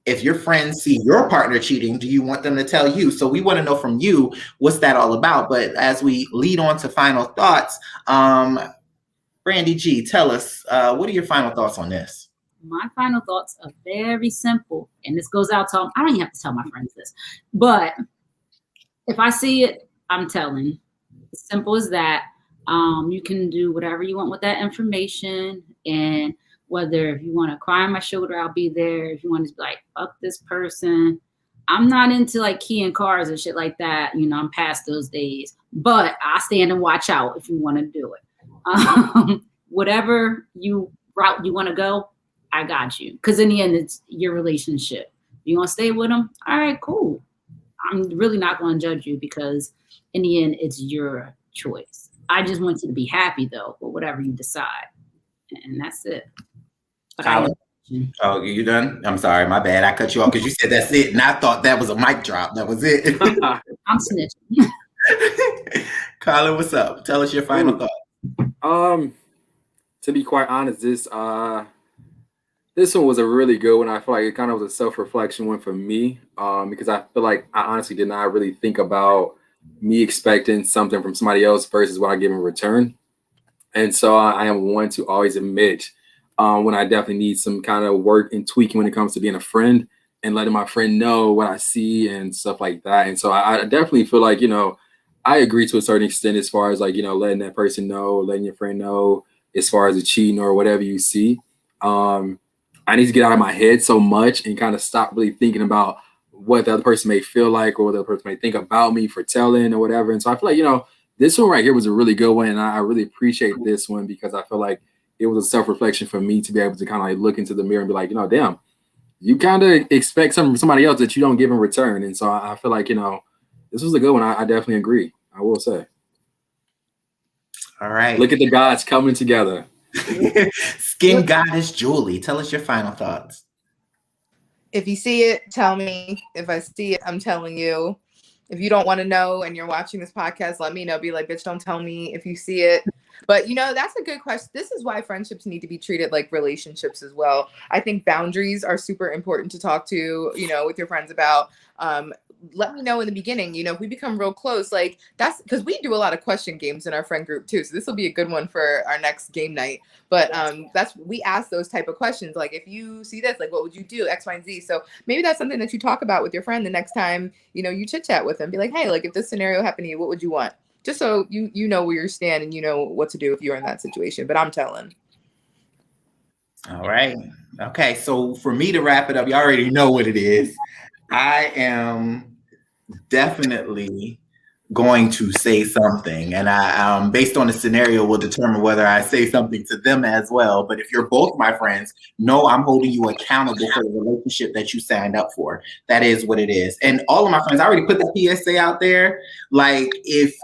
if your friends see your partner cheating, do you want them to tell you? So we want to know from you, what's that all about? But as we lead on to final thoughts, Brandi G, tell us, what are your final thoughts on this? My final thoughts are very simple. And this goes out to, I don't even have to tell my friends this, but if I see it, I'm telling. As simple as that. You can do whatever you want with that information, and whether if you want to cry on my shoulder, I'll be there. If you want to be like, fuck this person. I'm not into like keying cars and shit like that. You know, I'm past those days. But I stand and watch out if you want to do it. Whatever you route you want to go, I got you. Because in the end, it's your relationship. You want to stay with them? All right, cool. I'm really not going to judge you because in the end, it's your choice. I just want you to be happy, though, with whatever you decide. And that's it. But oh, you done? I'm sorry, my bad. I cut you off because you said that's it. And I thought that was a mic drop. That was it. I'm snitching. Colin, what's up? Tell us your final thought. To be quite honest, this one was a really good one. I feel like it kind of was a self-reflection one for me, because I feel like I honestly did not really think about me expecting something from somebody else versus what I give in return. And so I am one to always admit when I definitely need some kind of work and tweaking when it comes to being a friend and letting my friend know what I see and stuff like that. And so I definitely feel like, I agree to a certain extent as far as like, letting that person know, letting your friend know as far as the cheating or whatever you see. I need to get out of my head so much and kind of stop really thinking about what the other person may feel like or what the other person may think about me for telling or whatever. And so I feel like, this one right here was a really good one. And I really appreciate this one because I feel like it was a self-reflection for me to be able to kind of like look into the mirror and be like, damn, you kind of expect something from somebody else that you don't give in return. And so I feel like, this was a good one. I definitely agree. I will say. All right. Look at the gods coming together. Skin Goddess Jewellee, tell us your final thoughts. If you see it, tell me. If I see it, I'm telling you. If you don't want to know and you're watching this podcast, let me know. Be like, bitch, don't tell me if you see it. But, that's a good question. This is why friendships need to be treated like relationships as well. I think boundaries are super important to talk to, with your friends about. Let me know in the beginning, if we become real close, like that's because we do a lot of question games in our friend group too. So this will be a good one for our next game night. But we ask those type of questions. Like if you see this, like what would you do? X, Y, and Z. So maybe that's something that you talk about with your friend the next time, you chit chat with them. Be like, hey, like if this scenario happened to you, what would you want? Just so you know where you stand and you know what to do if you're in that situation. But I'm telling. All right. Okay. So for me to wrap it up, you already know what it is. I am definitely going to say something, and I based on the scenario will determine whether I say something to them as well. But if you're both my friends, no, I'm holding you accountable for the relationship that you signed up for. That is what it is. And all of my friends, I already put the PSA out there. Like if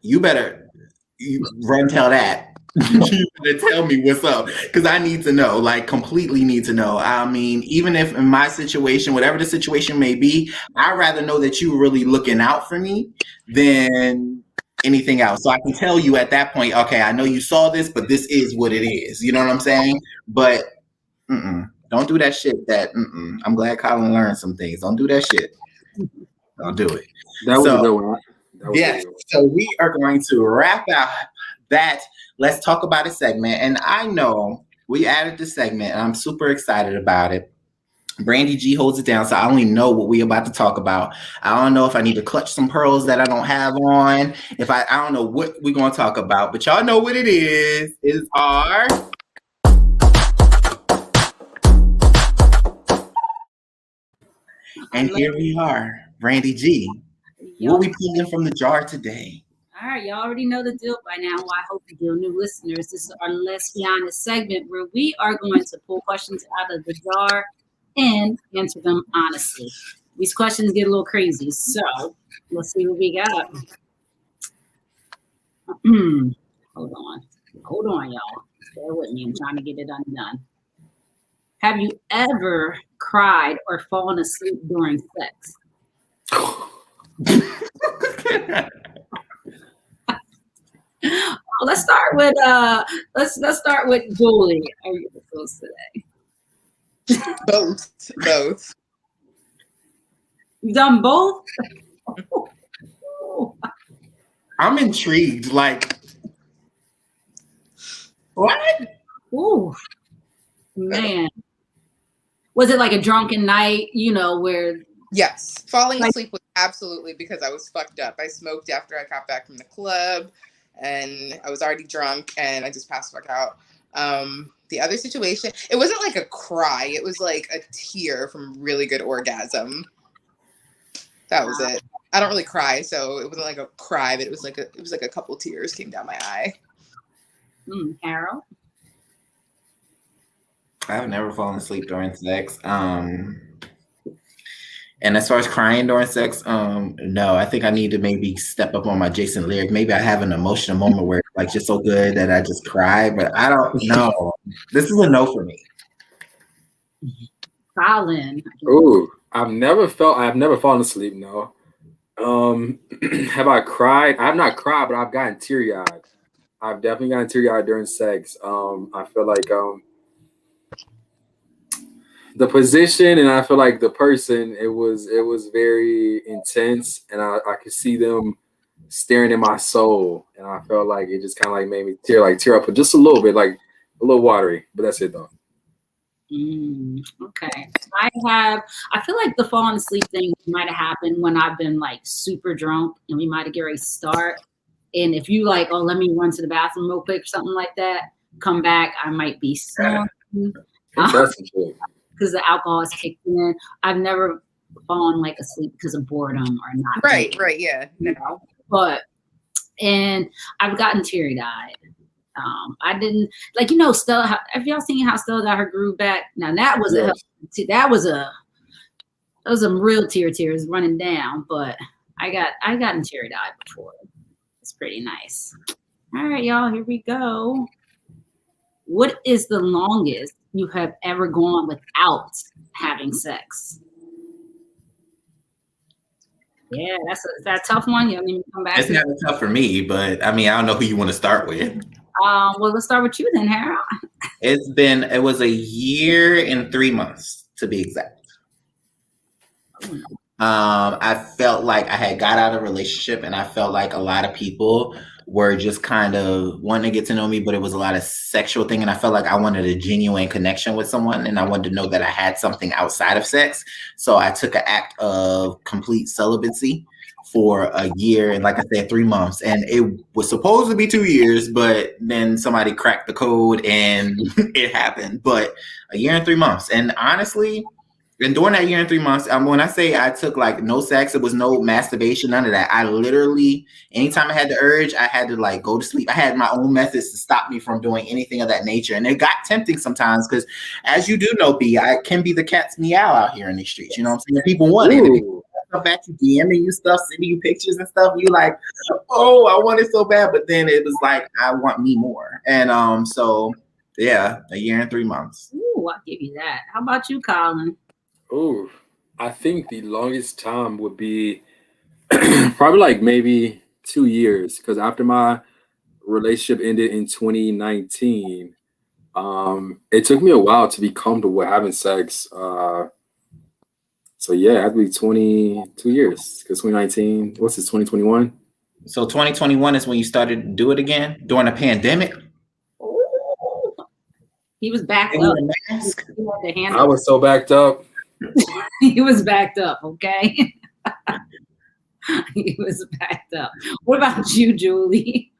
you run tell that. You better tell me what's up because I need to know, like completely need to know. I mean, even if in my situation, whatever the situation may be, I'd rather know that you're really looking out for me than anything else. So I can tell you at that point, okay, I know you saw this, but this is what it is. You know what I'm saying? But don't do that shit I'm glad Colin learned some things. Don't do that shit. Don't do it. That was a good one. Yeah. So we are going to wrap out that Let's Talk About It segment. And I know we added this segment and I'm super excited about it. Brandi G holds it down, so I only know what we're about to talk about. I don't know if I need to clutch some pearls that I don't have on. If I don't know what we're going to talk about, but y'all know what it is. Is our and here we are, Brandi G. What we pulling from the jar today? All right, y'all already know the deal by now. Well, I hope you do, new listeners. This is our Let's Be Honest segment where we are going to pull questions out of the jar and answer them honestly. These questions get a little crazy, so let's see what we got. Hold on, y'all. Bear with me. I'm trying to get it undone. Have you ever cried or fallen asleep during sex? Let's start with let's start with Jewellee. Are you supposed today? Both. You've done both? I'm intrigued. Like, what? Ooh, man. Was it like a drunken night, where... Yes. Falling asleep was absolutely because I was fucked up. I smoked after I got back from the club and I was already drunk and I just passed the fuck out. The other situation, it wasn't like a cry. It was like a tear from really good orgasm. That was it. I don't really cry, so it wasn't like a cry, but it was like a couple tears came down my eye. Harold? I've never fallen asleep during sex. And as far as crying during sex, no, I think I need to maybe step up on my Jason lyric. Maybe I have an emotional moment where it's like just so good that I just cry, but I don't know. This is a no for me. Colin. Ooh, I've never fallen asleep. No. Have I cried? I have not cried, but I've gotten teary eyed. I've definitely gotten teary eyed during sex. I feel like the position and I feel like the person, it was very intense, and I could see them staring in my soul, and I felt like it just kind of like made me tear up just a little bit, like a little watery, but that's it though. Okay. I feel like the falling asleep thing might have happened when I've been like super drunk and we might have get ready to start. And if you like, oh, let me run to the bathroom real quick or something like that, come back, I might be snoring. Because the alcohol is kicked in. I've never fallen like asleep because of boredom or not. Right, yeah. No. And I've gotten teary-eyed. I didn't like, Stella. Have y'all seen how Stella got her groove back? Now that was some real tears running down. But I gotten teary-eyed before. It's pretty nice. All right, y'all. Here we go. What is the longest you have ever gone without having sex? Yeah, that's a tough one. You don't even come back. It's not tough for me, but I mean, I don't know who you want to start with. Well, let's start with you then, Harold. It was a year and 3 months to be exact. I felt like I had got out of a relationship, and I felt like a lot of people were just kind of wanting to get to know me, but it was a lot of sexual thing. And I felt like I wanted a genuine connection with someone, and I wanted to know that I had something outside of sex. So I took an act of complete celibacy for a year and, like I said, 3 months. And it was supposed to be 2 years, but then somebody cracked the code and it happened. But a year and 3 months. And honestly, and during that year and 3 months, when I say I took like no sex, it was no masturbation, none of that. I literally, anytime I had the urge, I had to like go to sleep. I had my own methods to stop me from doing anything of that nature. And it got tempting sometimes because, as you do know, B, I can be the cat's meow out here in these streets. You know what I'm saying? People want it. People stuff at you, DMing you stuff, sending you pictures and stuff. You like, oh, I want it so bad. But then it was like, I want me more. And so, yeah, a year and 3 months. Ooh, I'll give you that. How about you, Colin? Oh, I think the longest time would be probably like maybe 2 years, because after my relationship ended in 2019, it took me a while to be comfortable with having sex. So yeah, it had to be 22 years, because 2019, what's this, 2021? So 2021 is when you started to do it again during a pandemic? Ooh. He was backed up. I was so backed up. He was backed up, okay? He was backed up. What about you, Jewellee?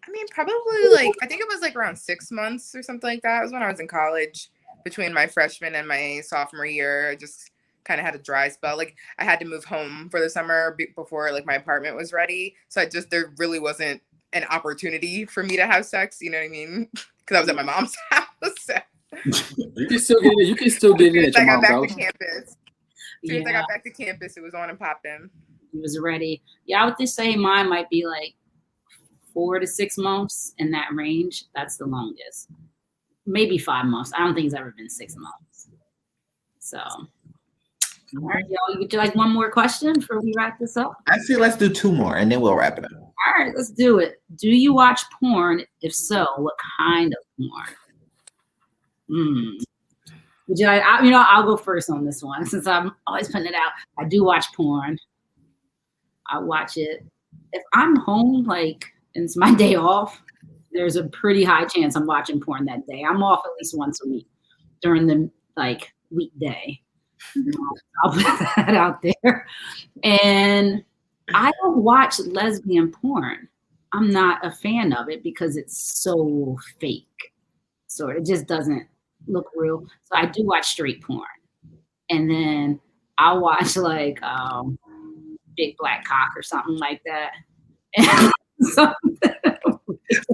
I mean, probably like, I think it was like around 6 months or something like that. It was when I was in college, between my freshman and my sophomore year. I just kind of had a dry spell. Like, I had to move home for the summer before like my apartment was ready. So there really wasn't an opportunity for me to have sex. You know what I mean? Because I was at my mom's house. You can still get it at your mom's house. As soon as I got back to campus, it was on and popping. He was ready. Yeah, I would just say mine might be like 4 to 6 months in that range. That's the longest. Maybe 5 months. I don't think it's ever been 6 months. So, all right, y'all. Would you like one more question before we wrap this up? I say let's do 2 more and then we'll wrap it up. All right, let's do it. Do you watch porn? If so, what kind of porn? Would you like, I'll go first on this one since I'm always putting it out. I do watch porn. I watch it. If I'm home, like, and it's my day off, there's a pretty high chance I'm watching porn that day. I'm off at least once a week during the, like, weekday. I'll put that out there. And I don't watch lesbian porn. I'm not a fan of it because it's so fake. So it just doesn't look real. So I do watch straight porn. And then I'll watch like Big Black Cock or something like that. Sorry,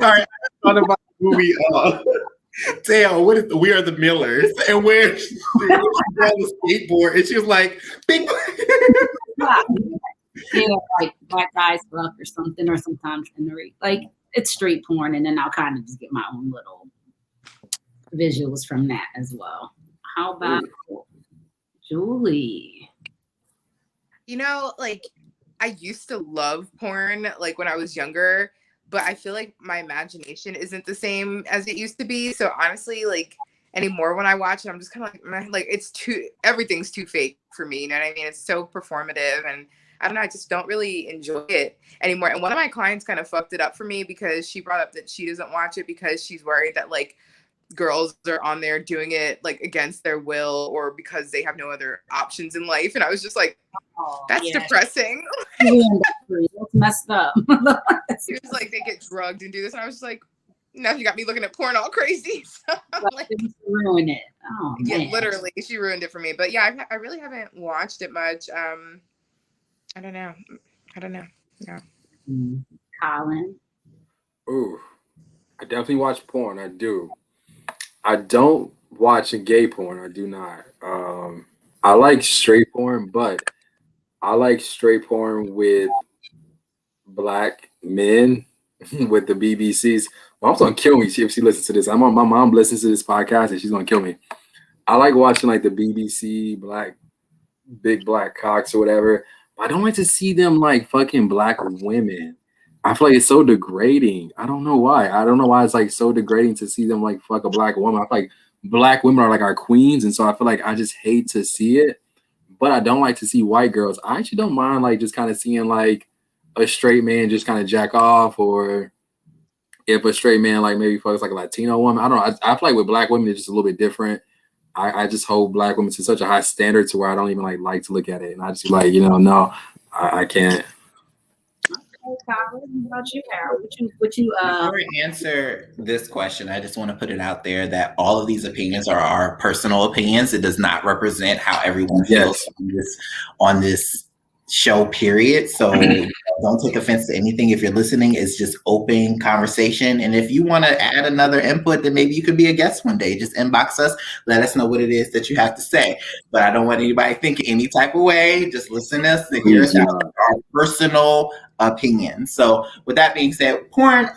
I thought about the movie Dale, what is We Are the Millers, and where she on the skateboard, and she was like, "Big." Yeah, like Black Guys Fuck or something, or sometimes like it's street porn, and then I'll kind of just get my own little visuals from that as well. How about Jewellee? You know, like I used to love porn like when I was younger, but I feel like my imagination isn't the same as it used to be. So honestly, like anymore when I watch it, I'm just kind of like, man, like everything's too fake for me. You know what I mean? It's so performative, and I don't know, I just don't really enjoy it anymore. And one of my clients kind of fucked it up for me because she brought up that she doesn't watch it because she's worried that like girls are on there doing it like against their will or because they have no other options in life. And I was just like, that's depressing. That's messed up. She was like, they get drugged and do this. And I was just like, now she got me looking at porn all crazy. So like, ruin it. Oh, yeah, man. literally, she ruined it for me. But yeah, I really haven't watched it much. I don't know. Yeah. Colin. Ooh, I definitely watch porn. I do. I don't watch gay porn. I do not. I like straight porn, but I like straight porn with black men with the BBCs. Mom's gonna kill me if she listens to this. My mom listens to this podcast and she's gonna kill me. I like watching like the BBC big black cocks or whatever. But I don't like to see them like fucking black women. I feel like it's so degrading. I don't know why. I don't know why it's like so degrading to see them like fuck a black woman. I feel like black women are like our queens, and so I feel like I just hate to see it. But I don't like to see white girls. I actually don't mind like just kind of seeing like a straight man just kind of jack off, or if a straight man like maybe fucks like a Latino woman. I don't know. I feel like with black women it's just a little bit different. I just hold black women to such a high standard to where I don't even like to look at it, and I just be like, no, I can't. Okay, Colin, what about you, Harold? What you Before I answer this question, I just want to put it out there that all of these opinions are our personal opinions. It does not represent how everyone feels on this show, period. So don't take offense to anything. If you're listening, it's just open conversation. And if you want to add another input, then maybe you could be a guest one day. Just inbox us, let us know what it is that you have to say. But I don't want anybody thinking any type of way. Just listen to us and hear us out, our personal opinion. So with that being said, porn,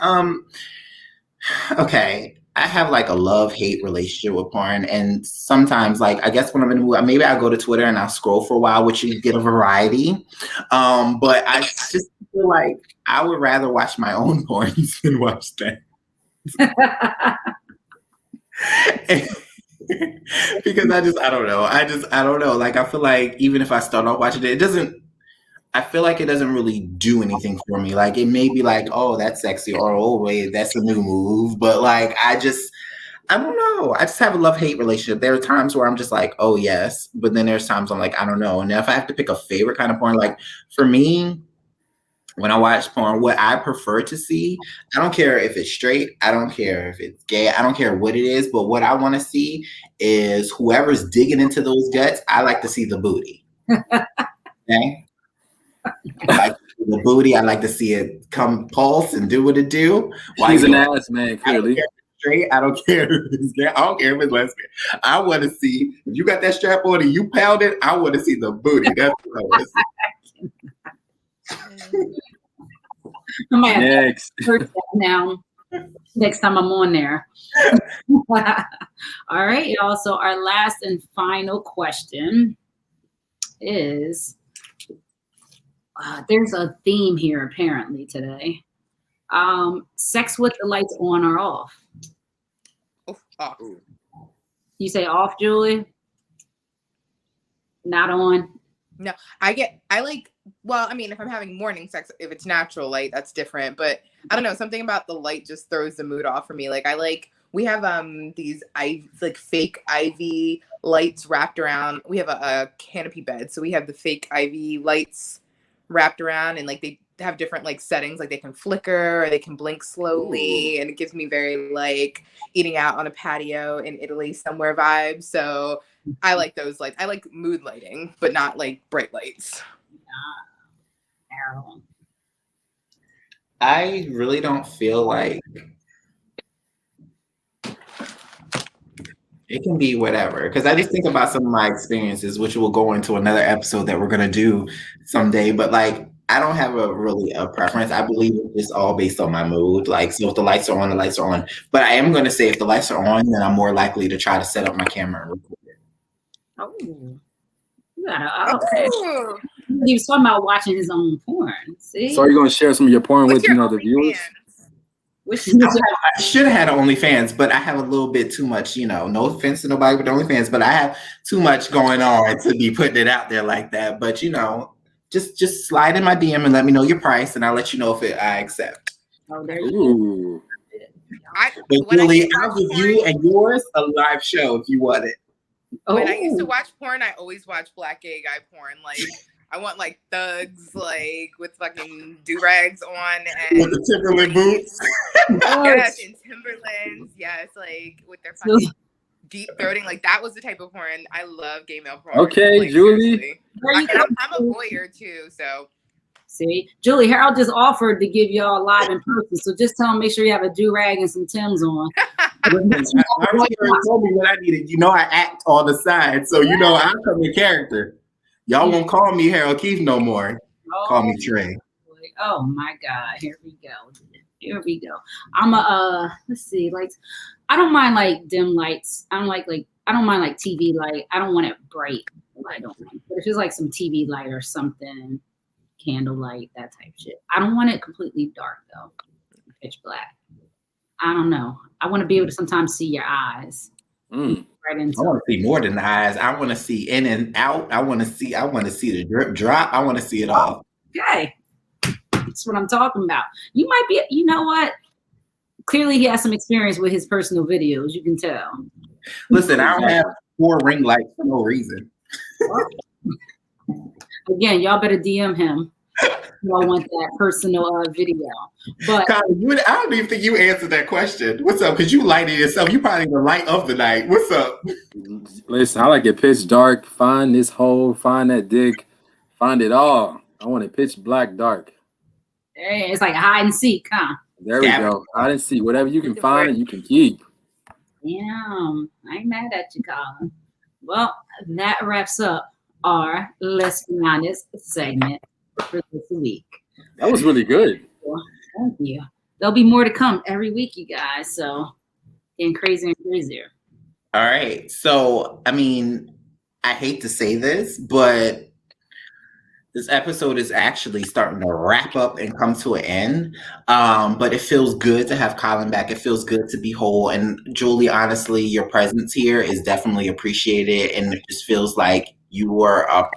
okay, I have like a love-hate relationship with porn, and sometimes like I guess when I'm in the mood, maybe I'll go to Twitter and I'll scroll for a while, which you get a variety. But I just feel like I would rather watch my own porn than watch that. Because I don't know. Like I feel like even if I start off watching it, I feel like it doesn't really do anything for me. Like it may be like, oh, that's sexy, or oh wait, that's a new move. But like I don't know. I just have a love-hate relationship. There are times where I'm just like, oh yes, but then there's times I'm like, I don't know. And if I have to pick a favorite kind of porn, like for me, when I watch porn, what I prefer to see, I don't care if it's straight, I don't care if it's gay, I don't care what it is, but what I want to see is whoever's digging into those guts, I like to see the booty. Okay? I like to see the booty. I like to see it come pulse and do what it do. He's an ass man, clearly. I don't care if it's gay. I don't care if it's lesbian. I want to see, if you got that strap on and you pound it, I want to see the booty. That's what I want to see. Next. Now, next time I'm on there. All right, y'all. So our last and final question is, there's a theme here apparently today. Sex with the lights on or off? Off. You say off, Julie? Not on? No, well, I mean, if I'm having morning sex, if it's natural light, that's different. But I don't know, something about the light just throws the mood off for me. Like we have these fake ivy lights wrapped around. We have a canopy bed, so we have the fake ivy lights wrapped around, and like they have different like settings, like they can flicker or they can blink slowly. Ooh. And it gives me very like eating out on a patio in Italy somewhere vibes. So I like those lights. I like mood lighting, but not like bright lights. I really don't feel like It can be whatever. Because I just think about some of my experiences, which will go into another episode that we're gonna do someday. But like, I don't have a preference. I believe it's all based on my mood. Like, so if the lights are on, the lights are on. But I am gonna say if the lights are on, then I'm more likely to try to set up my camera and record it. Oh, you gotta. Okay. He was talking about watching his own porn. See. So are you gonna share some of your porn with the viewers? I should have had OnlyFans, but I have a little bit too much, no offense to nobody with OnlyFans, but I have too much going on to be putting it out there like that. But just slide in my DM and let me know your price, and I'll let you know if I accept. Oh, there you go. But Julie, I'll give you and yours a live show if you want it. When I used to watch porn, I always watched black gay guy porn. Like, I want like thugs, like with fucking do-rags on and with the Timberland boots. Yes, and Timberlands. Yes, like with their fucking deep throating. Like that was the type of porn I love. Gay male porn. Okay, like, Julie. I'm a voyeur too, so. See, Julie, Harold just offered to give y'all live in person, so just tell him make sure you have a do-rag and some Timbs on. I told me what I needed. I act on the side, so I come in character. Y'all won't call me Harold Keith no more. Call me Trey. Oh my God, here we go. I'm let's see, like I don't mind like dim lights. I don't mind like TV light. I don't want it bright. I don't mind. But if it's like some TV light or something, candlelight, that type of shit. I don't want it completely dark though. Pitch black. I don't know. I want to be able to sometimes see your eyes. Right into I want to see more than the eyes. I want to see in and out. I want to see the drip drop. I want to see it all. Okay. That's what I'm talking about. You might be, you know what? Clearly he has some experience with his personal videos. You can tell. Listen, I don't have 4 ring lights for no reason. Again, y'all better DM him. Y'all want that personal video. But Colin, I don't even think you answered that question. What's up? Because you lighted yourself. You probably the light of the night. What's up? Listen, I like it pitch dark. Find this hole. Find that dick. Find it all. I want it pitch black dark. Hey, it's like hide and seek, huh? There we go. Hide and seek. Whatever you can find, you can keep. Damn, I ain't mad at you, Colin. Well, that wraps up our Let's Be Honest segment for this week. That was really good. Thank you. There'll be more to come every week, you guys. So getting crazier and crazier. All right. So, I mean, I hate to say this, but this episode is actually starting to wrap up and come to an end. But it feels good to have Colin back. It feels good to be whole. And Julie, honestly, your presence here is definitely appreciated. And it just feels like you were a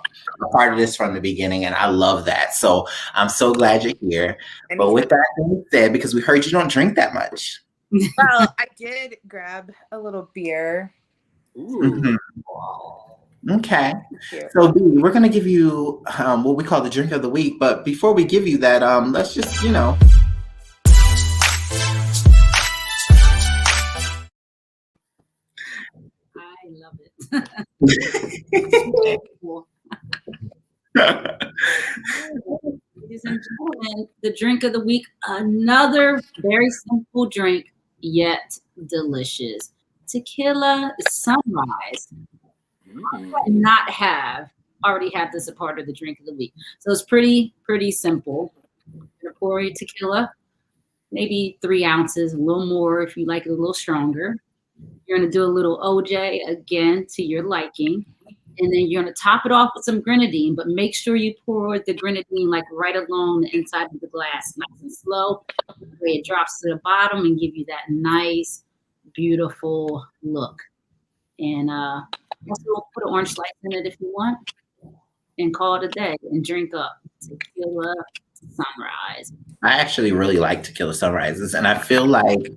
part of this from the beginning. And I love that. So I'm so glad you're here. But with that being said, because we heard you don't drink that much. Well, I did grab a little beer. Ooh. Okay. So B, we're going to give you what we call the drink of the week. But before we give you that, let's just, I love it. Ladies and gentlemen, the drink of the week, another very simple drink, yet delicious. Tequila Sunrise. Already have this a part of the drink of the week. So it's pretty simple. You're pouring tequila, maybe 3 ounces, a little more if you like it a little stronger. You're going to do a little OJ again to your liking. And then you're going to top it off with some grenadine, but make sure you pour the grenadine like right along the inside of the glass, nice and slow, where it drops to the bottom and give you that nice, beautiful look. And also put an orange slice in it if you want, and call it a day and drink up Tequila Sunrise. I actually really like Tequila Sunrises, and I feel like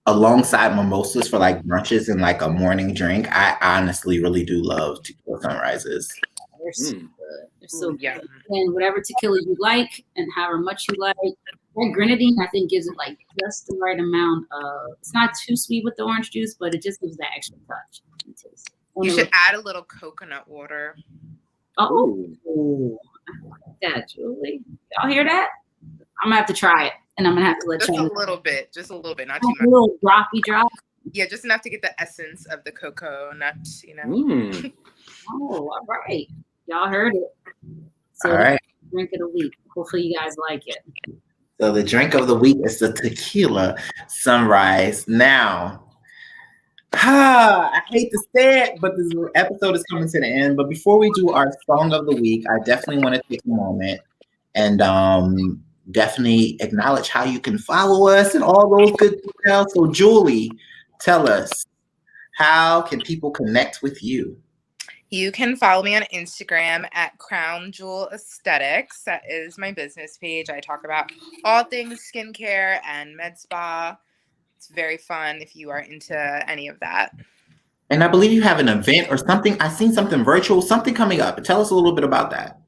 alongside mimosas for like brunches and like a morning drink, I honestly really do love Tequila Sunrises. They're so good. They're so good. And whatever tequila you like and however much you like, that grenadine I think gives it like just the right amount of. It's not too sweet with the orange juice, but it just gives that extra touch. You should add a little coconut water. Oh, I like that, Julie. Y'all hear that? I'm gonna have to try it, and I'm gonna have to let just you. A little bit, not too much. A little droppy drop. Yeah, just enough to get the essence of the cocoa nuts, you know. Mm. Oh, all right. Y'all heard it. So All right. drink of the week. Hopefully you guys like it. So the drink of the week is the tequila sunrise. Now, I hate to say it, but this episode is coming to the end. But before we do our song of the week, I definitely want to take a moment and definitely acknowledge how you can follow us and all those good details. So, Jewellee, tell us, how can people connect with you? You can follow me on Instagram at Crown Jewel Aesthetics. That is my business page. I talk about all things skincare and med spa. It's very fun if you are into any of that. And I believe you have an event or something. I seen something virtual, something coming up. Tell us a little bit about that.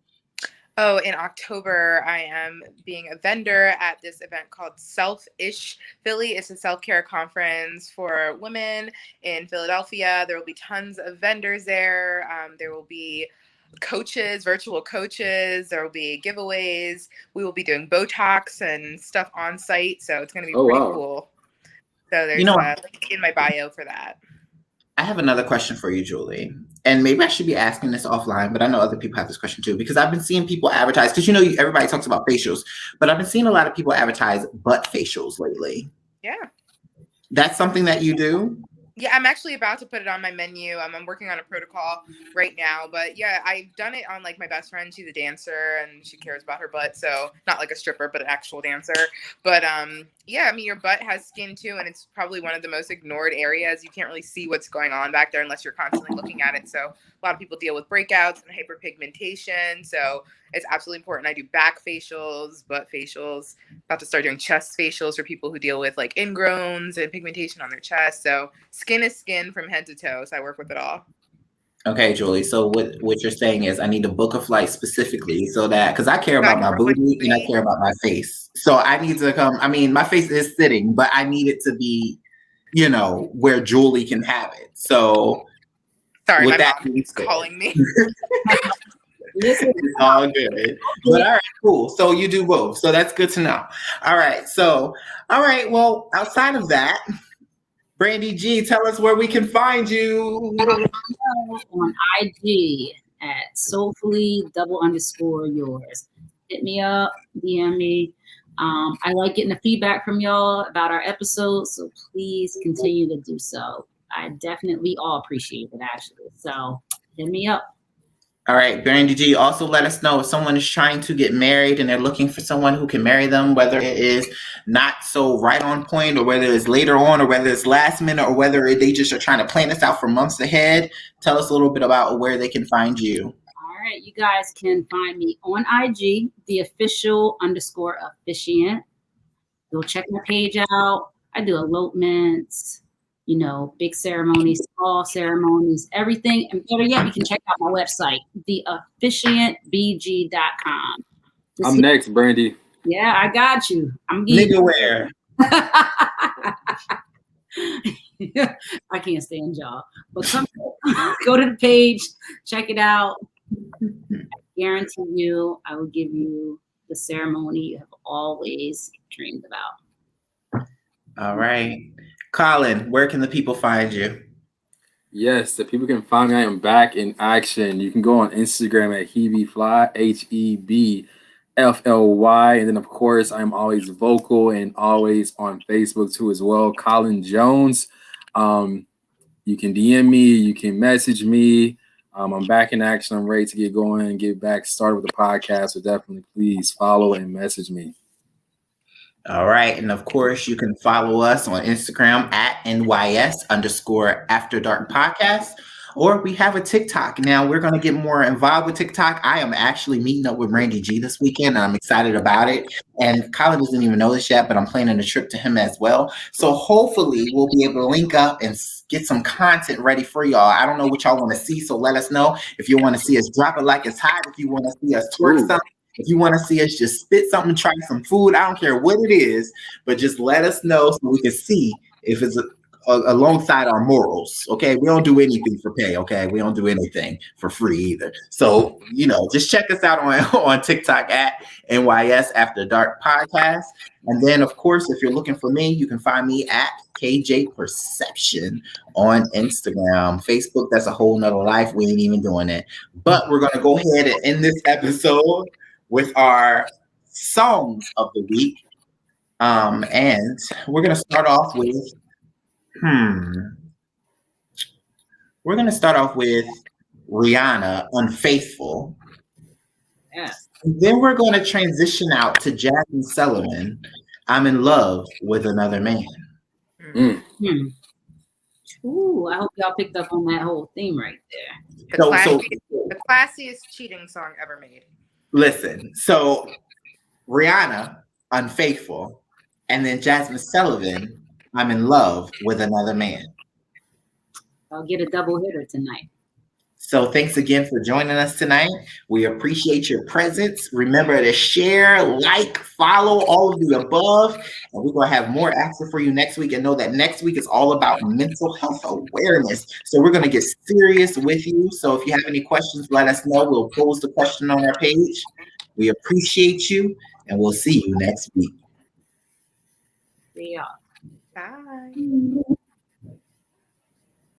Oh, in October, I am being a vendor at this event called Self-ish Philly. It's a self-care conference for women in Philadelphia. There will be tons of vendors there. There will be coaches, virtual coaches. There will be giveaways. We will be doing Botox and stuff on site. So it's going to be pretty cool. So there's a link in my bio for that. I have another question for you, Jewellee. And maybe I should be asking this offline, but I know other people have this question too, because I've been seeing people advertise, because everybody talks about facials, but I've been seeing a lot of people advertise butt facials lately. Yeah. That's something that you do? Yeah, I'm actually about to put it on my menu. I'm working on a protocol right now, but yeah, I've done it on like my best friend. She's a dancer and she cares about her butt. So not like a stripper, but an actual dancer. But yeah, I mean, your butt has skin too. And it's probably one of the most ignored areas. You can't really see what's going on back there unless you're constantly looking at it. So a lot of people deal with breakouts and hyperpigmentation. So it's absolutely important. I do back facials, butt facials, about to start doing chest facials for people who deal with like ingrowns and pigmentation on their chest. So skin is skin from head to toe. So I work with it all. Okay, Jewellee. So what you're saying is I need to book a flight specifically so that, because I care about my booty and I care about my face. So I need to come. I mean, my face is sitting, but I need it to be, where Jewellee can have it. So sorry, my mom keeps calling me. It's all good. But all right, cool. So you do both. So that's good to know. All right. So, well, outside of that, Brandi G, tell us where we can find you. On IG at soulfully_yours. Hit me up, DM me. I like getting the feedback from y'all about our episodes, so please continue to do so. We all appreciate it, actually. So hit me up. All right, Brandi G, also let us know if someone is trying to get married and they're looking for someone who can marry them, whether it is not so right on point or whether it's later on or whether it's last minute or whether they just are trying to plan this out for months ahead. Tell us a little bit about where they can find you. All right, you guys can find me on IG, the official_officiant. Go check my page out. I do elopements, big ceremonies, small ceremonies, everything. And better yet, you can check out my website, theofficiantbg.com. I'm next, Brandi. Yeah, I got you. I'm Nigga wear. I can't stand y'all. But go to the page, check it out. I guarantee you, I will give you the ceremony you have always dreamed about. All right. Colin, where can the people find you? Yes, the people can find me. I am back in action. You can go on Instagram at HeBFly, HeBFly. And then, of course, I'm always vocal and always on Facebook, too, as well. Colin Jones. You can DM me. You can message me. I'm back in action. I'm ready to get going and get back started with the podcast. So definitely, please follow and message me. All right. And of course, you can follow us on Instagram at NYS_After Dark Podcast. Or we have a TikTok. Now we're going to get more involved with TikTok. I am actually meeting up with Brandi G this weekend, and I'm excited about it. And Colin doesn't even know this yet, but I'm planning a trip to him as well. So hopefully we'll be able to link up and get some content ready for y'all. I don't know what y'all want to see, so let us know. If you want to see us drop it like it's hot, if you want to see us twerk something, if you want to see us just spit something, try some food, I don't care what it is, but just let us know so we can see if it's alongside our morals. Okay, we don't do anything for pay. Okay, we don't do anything for free either. So just check us out on TikTok at NYS After Dark Podcast. And then, of course, if you're looking for me, you can find me at KJ Perception on Instagram. Facebook, that's a whole nother life. We ain't even doing it. But we're gonna go ahead and end this episode with our songs of the week. And we're gonna start off with Rihanna, Unfaithful. Yes. And then we're going to transition out to Jasmine Sullivan, I'm in love with another man. Ooh, I hope y'all picked up on that whole theme right there. The classiest cheating song ever made. Listen, so Rihanna, Unfaithful, and then Jasmine Sullivan, I'm in love with another man. I'll get a double hitter tonight. So thanks again for joining us tonight. We appreciate your presence. Remember to share, like, follow, all of the above. And we're going to have more action for you next week. And know that next week is all about mental health awareness. So we're going to get serious with you. So if you have any questions, let us know. We'll pose the question on our page. We appreciate you. And we'll see you next week. See y'all. Bye.